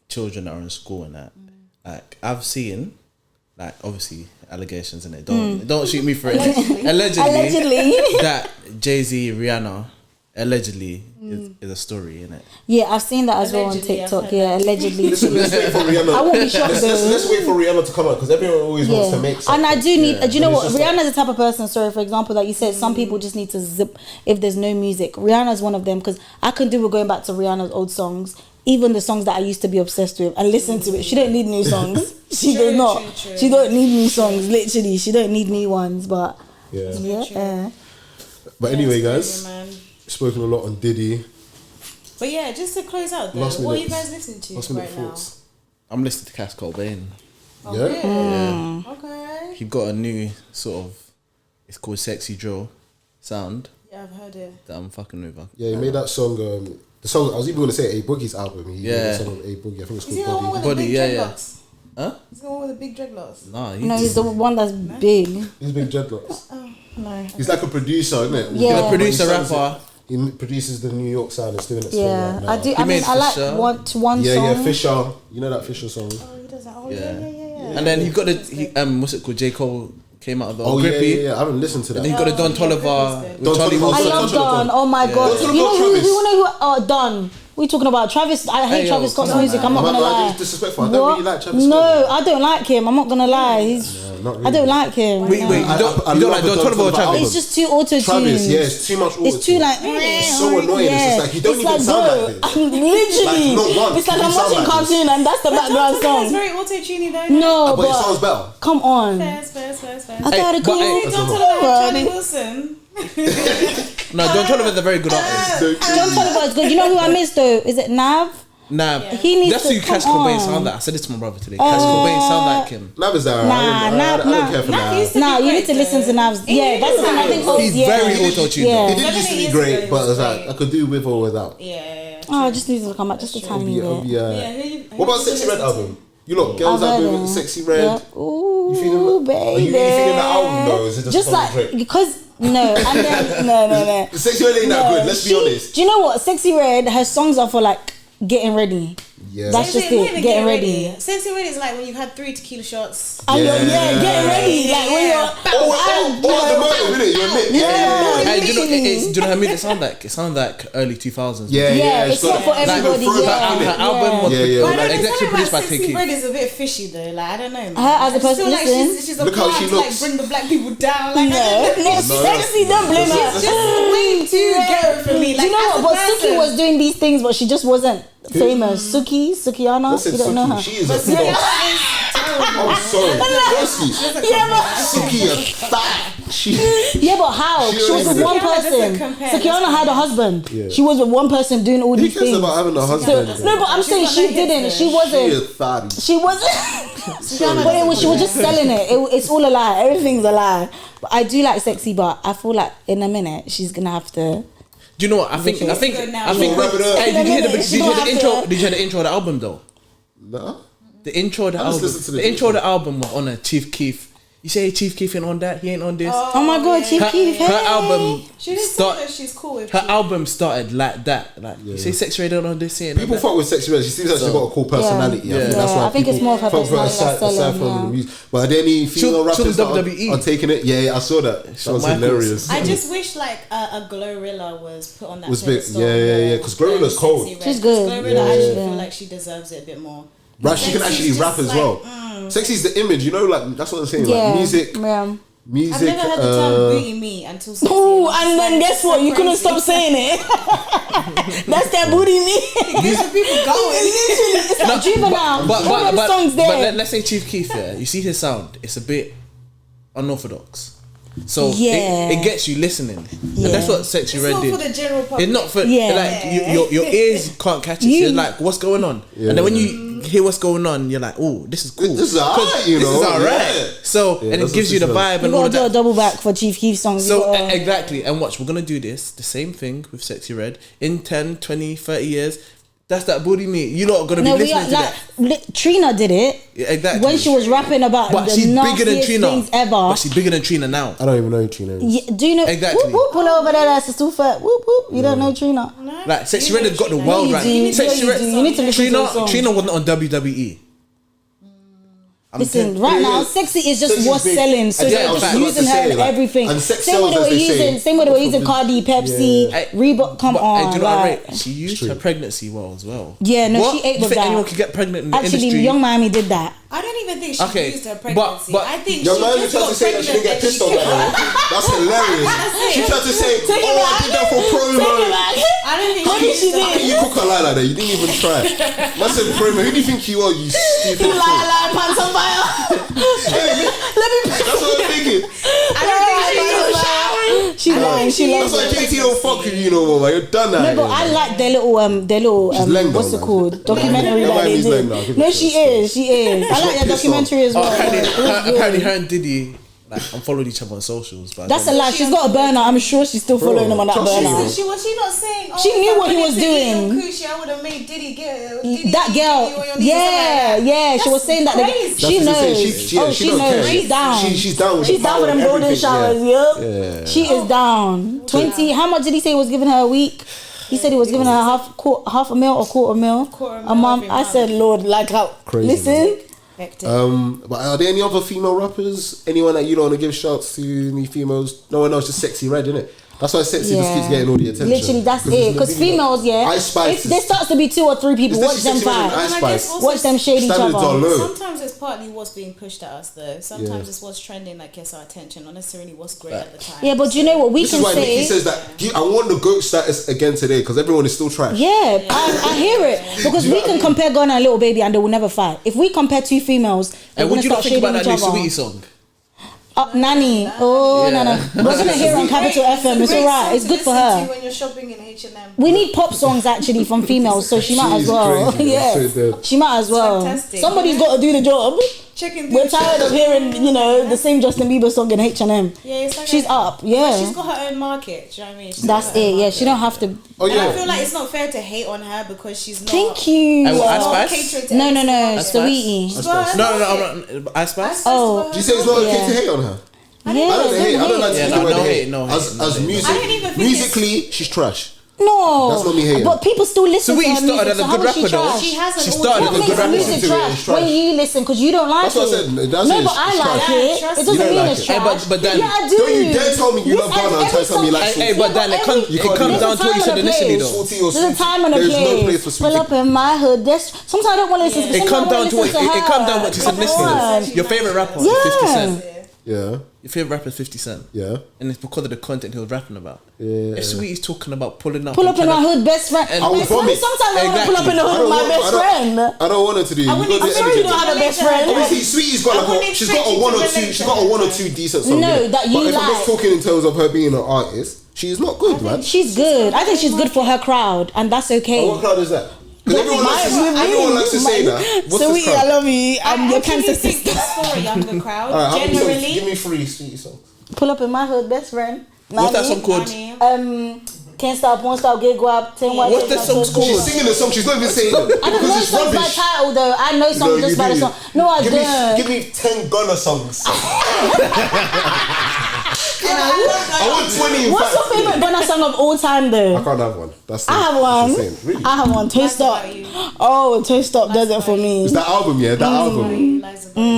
children that are in school and that. Like I've seen, like obviously allegations in it. Don't shoot me for it. Allegedly that Jay-Z, Rihanna, allegedly is a story in it. Yeah, I've seen that as well on TikTok. Yeah, allegedly. Let's wait for Rihanna. I won't be shocked though. Let's wait for Rihanna to come out because everyone always wants to make something. And I do need. Do you know what? Rihanna's the type of person. Sorry, for example, that you said, some people just need to zip if there's no music. Rihanna's one of them because I can do with going back to Rihanna's old songs. Even the songs that I used to be obsessed with and listen to it. She don't need new songs. She does not. True. She don't need new songs. Literally, she don't need new ones. But But anyway, guys, spoken a lot on Diddy. But yeah, just to close out, though, what are you guys listening to right now? I'm listening to Cass Cobain. Oh, yeah. Okay. He got a new sort of, it's called Sexy Drill sound. Yeah, I've heard it. That I'm fucking with. Yeah, he made that song. The song I was even going to say A Boogie's album. He made a song of A Boogie. I think it's called Body. Yeah. Huh? He's the one with the big dreadlocks. No, he's the one that's big. He's big dreadlocks. No. He's like a producer, isn't it? Yeah. He's a producer, rapper. He produces the New York sound. It's doing it. Yeah, right now. I do. I mean, I like one song. Yeah, Fisher. You know that Fisher song. Oh, he does that. Oh, yeah. And then he got what's it called? J. Cole came out of the Grippy. Yeah. I haven't listened to that. And then he got the Don Toliver. I love Don. Oh my god. You know who? Don. We talking about Travis. I hate Travis Scott's music. I'm not gonna lie. Disrespectful. I don't really like Travis Scott. No, I don't like him. I'm not gonna lie. Not really. I don't like him. Wait, you don't like Don Toliver or Travis? It's just too auto-tuned. Travis, it's too much auto-tune. It's too like... It's so annoying. Yeah. It's just like, you don't even sound like this. Literally. Like, it's like I'm watching cartoon and that's the background song. It's very auto-tuney though. No, but... it sounds better. Come on. Fair. I gotta go. Don't tell about Charlie Wilson. No, Don Toliver is a very good artist. Don Toliver is good. You know who I miss though? Is it Nav? Nah, he needs that's to who Cash Cobain sound like. I said it to my brother today. Cash Cobain sound like him. Nav is alright. I don't care for Nav. Nah, you need to listen to Nav's. Yeah, that's the thing. I think he's very auto-tuned. He did used to be great, but it's like I could do with or without. Yeah. Oh, I just need to come back just a tiny bit. What about Sexy Red album? You lot, girls album, Sexy Red. Yep. Ooh, you feeling baby. Are you really feeling the album though? Is it just like Drake? Because no, and then no. Sexy Red ain't that good. Let's be honest. Do you know what? Sexy Red, her songs are for like getting ready. Yeah, that's just it. Getting ready. Sexy Red is like when you've had 3 tequila shots. And you're getting ready. Like when you're at the moment, innit? You're lit. Do you know how it sound like? It sounds like early 2000s. Yeah, it's not for everybody. Her album was executive produced by Sexy Red is a bit fishy though. Like I don't know. Her as a person, listen. She's a part to like bring the black people down. Like no, Sexy, don't blame her. She's just way too ghetto for me. Do you know what? But Suki was doing these things, but she just wasn't famous. Sukiana, you don't know her. She is a flop. I'm sorry. Suki is fat. Yeah, but how? She was with one person. Sukiana had a husband. Yeah. She was with one person doing all these things. Who cares about having a husband? No, but I'm saying she didn't. She wasn't. She wasn't. But she was just selling it. It's all a lie. Everything's a lie. But I do like Sexy, but I feel like in a minute she's gonna have to. Do you know what? I think. Hey, did you hear the intro of the album though? No. The intro of the album. The intro of the album was on a Chief Keef. You say Chief Keef ain't on that. He ain't on this. Oh my god, Chief Keef. Her album. She didn't say that she's cool with. Her album started like that. Like you say, Sexy Red on this. People fuck with Sexy Red. She seems like she's got a cool personality. Yeah. That's why I think it's more of her personality aside from the music. But are there any female rappers that are taking it? Yeah, I saw that. That was hilarious. I just wish like a Glorilla was put on that. Yeah. Because Glorilla's cold. She's good. Glorilla, I actually feel like she deserves it a bit more. She can actually rap as well. Sexy's the image, you know, like that's what I'm saying. Yeah. Like music. I've never heard the term booty me until Sexy. Oh, and then guess what? You couldn't stop saying it. That's that booty me. It gets the people going. It's like Juvenile. But let's say Chief Keef, you see his sound. It's a bit unorthodox. So it gets you listening, and that's what Sexy Red did. It's not for the general public. It's not for like your ears can't catch it. You're like, what's going on? And then when you hear what's going on, you're like, oh, this is cool. This is alright, you know. This is alright. So and it gives you the vibe and all you that. gotta do a double back for Chief Keef songs. So exactly, and watch, we're gonna do the same thing with Sexy Red in 10, 20, 30 years. That's that booty meat. You're not gonna be listening to that. Trina did it. Yeah, exactly. When she was rapping about the nastiest things ever. But she's bigger than Trina now. I don't even know who Trina is. Yeah, do you know? Exactly. Whoop, whoop, pull over there. That's a too fat. Whoop whoop. You don't know Trina. No. Like Sexy Red has got the world right. You need to listen to the song. Trina wasn't on WWE. Listen, right now, Sexy is just what's selling. So they're just using her and everything. Same way they were using Cardi, Pepsi, Reebok. Come on, do you know what? She used her pregnancy well as well. Yeah, no, she ate with that. Anyone could get pregnant in the industry? Actually, Young Miami did that. I don't even think she used her pregnancy. But I think Young Miami tried to say that she didn't get pissed on that. That's hilarious. She tried to say, I did that for promo. I don't think she did. How can you cook a lie like that? You didn't even try. Man said promo. Who do you think you are, you stupid? Lie, pants on fire. Let me. That's what I'm thinking. I don't think she lying. That's why JT don't fuck with you no more, man. You're done now. No, but I like their little what's it called? Documentary that they did. No, she is. I like their documentary as well. Apparently her and Diddy like unfollowed each other on socials. But that's a lie. She's got a burner. I'm sure she's still following him on that burner. Was she not saying? She knew what he was doing. I would have made Diddy get that girl. Yeah. She was saying that. She knows. She knows. She's down. She's down. She's down for them golden showers. Yeah. She is down. 20. How much did he say he was giving her a week? He said he was giving her half a mil or quarter mil a month. I said, Lord, like how? Crazy, listen. But are there any other female rappers? Anyone that you don't want to give shouts to? Any females? No one else, just Sexy Red, innit? That's why Sexy just keeps getting all the attention. Literally, that's it. Because females, if there starts to be 2 or 3 people, watch them fight. Watch them shade each other. Sometimes it's partly what's being pushed at us, though. Sometimes it's what's trending that gets our attention, not necessarily what's great at the time. Yeah, but you know what we can say? This is why Nicki says that I want the GOAT status again today because everyone is still trash. Yeah, I hear it. Because we can compare Gunna and Lil Baby and they will never fight. If we compare 2 females, they're going to start shading each other. Would you not think about that new Sweetie song? Up Nanny. No. We're gonna hear on Capital FM. It's alright. It's good for her. When you're shopping in H&M. We need pop songs actually from females, so she might as well. Yeah, she might as well. Fantastic. Somebody's got to do the job. We're tired of hearing, the same Justin Bieber song in H&M. Yeah, it's like she's up. Yeah, she's got her own market. Do you know what I mean? That's it. Yeah, she don't have to. Oh yeah. And I feel like it's not fair to hate on her because she's not. Thank you. No, Sweetie. No. Ice Spice. Oh, do you say it's not okay to hate on her? I don't like to use the word hate. As musically, she's trash. No, that's not me hating. But people still listen to her music. Started as a good rapper though. She started as a good rapper. When you listen, because you don't like it. That's what I said. No, but I like it. It doesn't mean it's trash. But then, yeah, I do. Don't you dare tell me you love Gunna and tell me like. Hey, but then it comes down to what you said initially though. There's a time and a place. There's no place for Sweetie. Pull up in my hood. Sometimes I don't want to listen to. It comes down to what you said initially. Your favorite rapper, 50 Cent. Yeah. Your favourite rapper is 50 Cent. Yeah. And it's because of the content he was rapping about. Yeah. If Sweetie's talking about pulling up in my hood, best friend. I would vomit. Sometimes I want to pull up in the hood with my best friend. I don't want her to do it. I'm sorry you don't have a best friend. Obviously, Sweetie's got she's got a one or two decent songs. No, that you like. But if I'm just talking in terms of her being an artist, she's not good, man. She's good. I think she's good for her crowd, and that's okay. What crowd is that? Everyone likes to say that. Sweetie, I love you. I'm your cancer sister. It's for a younger crowd. Generally, give me 3 Sweetie songs. Pull up in my hood, best friend. What's that song called? Can't stop, won't stop, get guap. What's that song called? She's singing the song. She's not even saying it. I don't know songs by title though. I know songs just by the song. No, I don't. Give me 10 Gunna songs. I want 20. What's your favorite Gunna song of all time though? I can't have one. I have one. Really? I have one. Toast Up. Oh, Toast Up does it for me. It's that album, yeah. That album.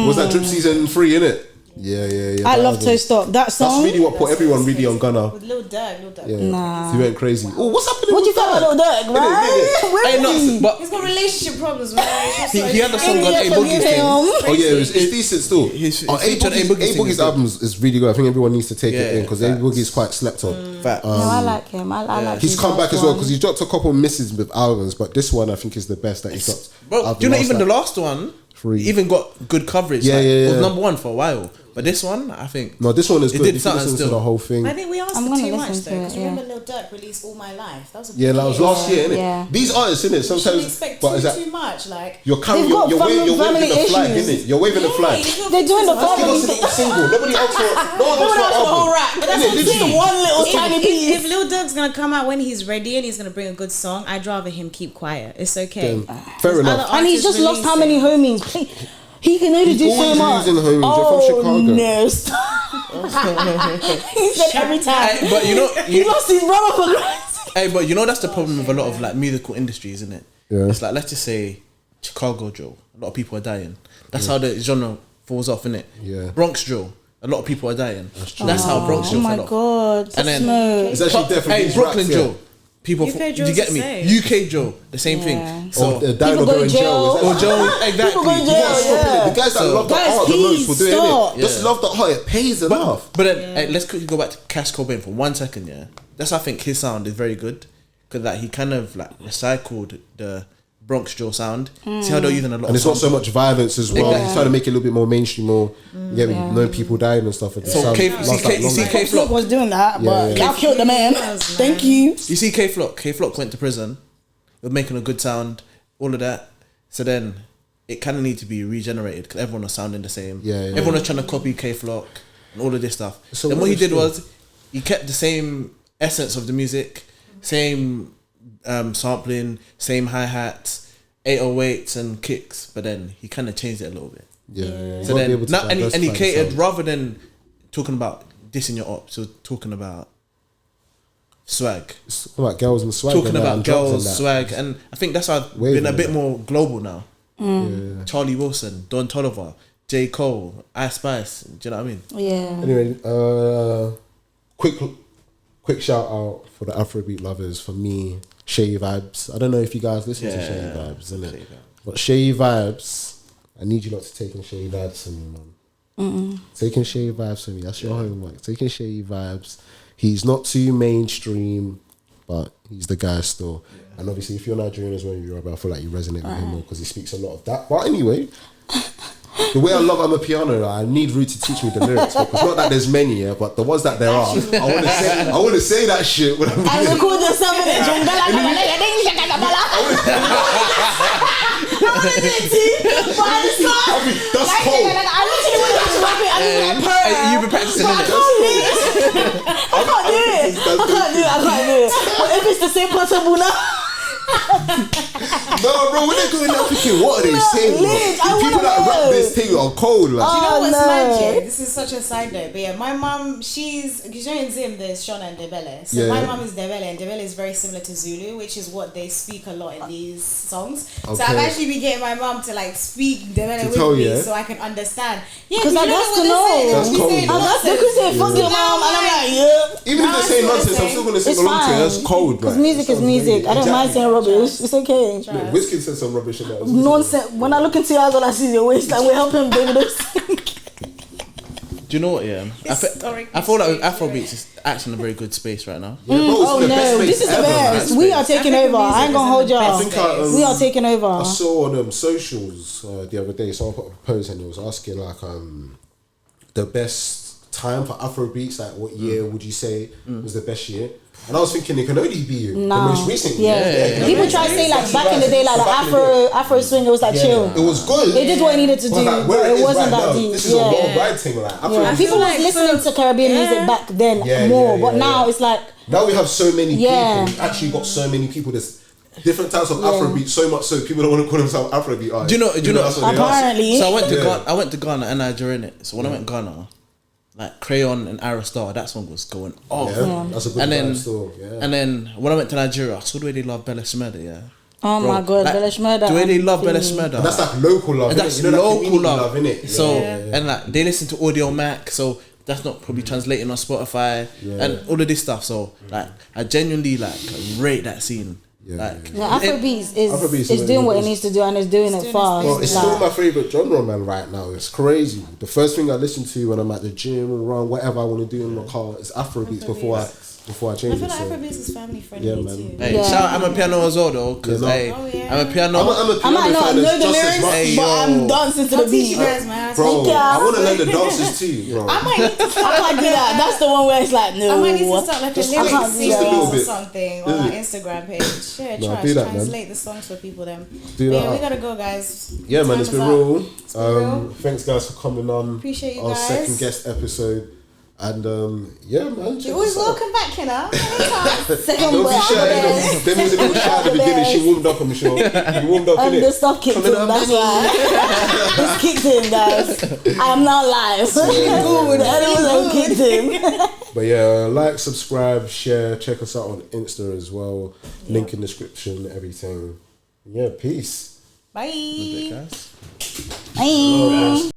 Was that Drip Season 3 in it? Yeah. I love Toast Up. That song. That's really what put everyone really on Gunna. With Lil Durk. Yeah. Nah. He went crazy. Oh, what's happening? What do you think about Lil Durk, right? But he's got relationship problems, man. He had a song on A Boogie's thing. Oh yeah, it's decent still. A Boogie's album is really good. I think everyone needs to take it in because A Boogie's quite slept on. No, I like him. I like. He's come back as well because he's dropped a couple misses with albums, but this one I think is the best that he's dropped. Bro, do you know even the last one? Even got good coverage. It was number 1 for a while. But this one, I think... No, this one is good. It did something still. To the whole thing. I think we asked for too much though. Because remember Lil Durk released All My Life. That was a big that was last year, innit? Yeah. These artists, innit? Sometimes... Expect too much. Like... You're waving the flag, innit? You're waving the flag. They're doing the family thing. Single. Nobody else for a whole rap. But that's just one little tiny piece. If Lil Durk's going to come out when he's ready and he's going to bring a good song, I'd rather him keep quiet. It's okay. Fair enough. And he's just lost how many homies? He can only do so much. He's always using homies. You're from Chicago. No, he said every time. But he lost his brother for Christ. Hey, but that's the problem with a lot of like musical industries, isn't it? Yeah. It's like, let's just say Chicago drill. A lot of people are dying. That's how the genre falls off, innit? Yeah. Bronx drill. A lot of people are dying. That's how Bronx drill fell off. Oh my God. And then it's actually definitely Brooklyn drill. People, do you get me? UK Joe, the same thing. So people go in jail. Exactly. People go in jail. The guys that love the art the most will do it. Just love the art. It pays enough. But then let's quickly go back to Cash Cobain for 1 second. Yeah, that's why I think his sound is very good because like he kind of like recycled the Bronx drill sound. See how they're using a lot. And it's not so much violence as well. He's trying to make it a little bit more mainstream, more no people dying and stuff. So you see K Flock was doing that, but y'all killed the man. Thank you. You see K Flock. K Flock went to prison. He was making a good sound, all of that. So then it kind of needs to be regenerated because everyone was sounding the same. Everyone was trying to copy K Flock. and all of this stuff. So then what he did was he kept the same essence of the music, same sampling, same hi-hats, 808s and kicks, but then he kind of changed it a little bit. Yeah. So then, and he catered, rather than talking about dissing your ops, so talking about swag. Talking about girls and swag. Talking about girls, swag, and I think that's why I've been a bit more global now. Yeah. Charlie Wilson, Don Toliver, J. Cole, Ice Spice. Do you know what I mean? Yeah. Anyway, quick shout out for the Afrobeat lovers. For me, Shay Vibes. I don't know if you guys listen to Shay Vibes, innit? But Shay Vibes, I need you lot to take in Shay Vibes for me, man. Taking Shay Vibes for me. That's your homework. Taking Shay Vibes. He's not too mainstream, but he's the guy still. Yeah. And obviously, if you're Nigerian as well, I feel like you resonate with him more because he speaks a lot of that. But anyway, the way I love I'm a Piano, I need Ruth to teach me the lyrics because not that there's many, but the ones that there are, I want to say that shit. When I'm I record yourself in it. That's cold. I literally went to rap it. You've been practicing it. I can't do it. But if it's the same person, Buna. No, bro, when they're going out thinking, what are they saying? People that rap this thing are cold. Like. Do you know what's magic? This is such a side note, but yeah, my mum, because you know in Zim there's Shona and Debele. So my mum is Debele, and Debele is very similar to Zulu, which is what they speak a lot in these songs. Okay. So I've actually been getting my mum to like speak Debele with me so I can understand. Yeah, because I got to know. That's cold. I got to say, fuck your mom, and I'm like, yeah. Even if they say nonsense, I'm still going to sing along to it. That's cold. Because music is music. I don't mind saying rubbish. It's okay. Look, Wizkid said some rubbish in that. Nonsense. When I look into your eyes, all I see is your waist. Like, we're helping baby this. Do you know what? Yeah, I feel like with Afrobeats, it's actually in a very good space right now. Yeah, bro, this is the best. We are taking over. I ain't gonna hold y'all. We are taking over. I saw on socials the other day, someone put a post and it was asking like the best time for Afrobeats. Like, what year would you say was the best year? And I was thinking it can only be the most recent year. Yeah. People try to say like back in the day, like the Afro swing, it was like chill. It was good. It did what it needed to do, but it wasn't that deep. This is a worldwide thing. Like, people was listening to Caribbean music back then more, but now it's like now we have so many people. We've actually got so many people. There's different types of Afrobeat, so much so people don't want to call themselves Afrobeat artists. Do you know? Apparently. So I went to Ghana and Nigeria, innit? So when I went to Ghana, like Crayon and Aerostar, that song was going off. That's a good vibe still. And then when I went to Nigeria, I saw the way they love Bella Shmurda, Oh my god, like, Bella Shmurda. The way they love Bella Shmurda. That's like local love. That's local love, innit? So and like they listen to Audio Mac, so that's not probably translating on Spotify and all of this stuff. So like I genuinely like rate that scene. Afrobeats is doing what it needs to do and it's doing it fast. Bro, it's still my favourite genre, man, right now. It's crazy. The first thing I listen to when I'm at the gym or around whatever I want to do in my car is Afrobeats before I change it. I feel like Afrobeats is family friendly too. Hey, shout out I'm a Piano as well though, because I'm a piano. I might not know the lyrics, but I'm dancing to the beat. Bro, I want to learn the dances too, bro. I can't do that. That's the one where it's like, no. I might need to start like a lyric series or something on our Instagram page. Translate the songs for people then. We gotta go, guys. Yeah, man, it's been real. Thanks guys for coming on. Appreciate you our guys. Second guest episode. And yeah, man. You're always welcome back, Kenna. Second Don't be shy. There was a little shy at the beginning. She warmed up, I'm sure. You warmed up, innit? The stuff kicked in, that's why. It's kicked in, guys. I am now live. Good. Everyone kicked in. But yeah, like, subscribe, share, check us out on Insta as well. Link in description, everything. Yeah, peace. Bye. Bye.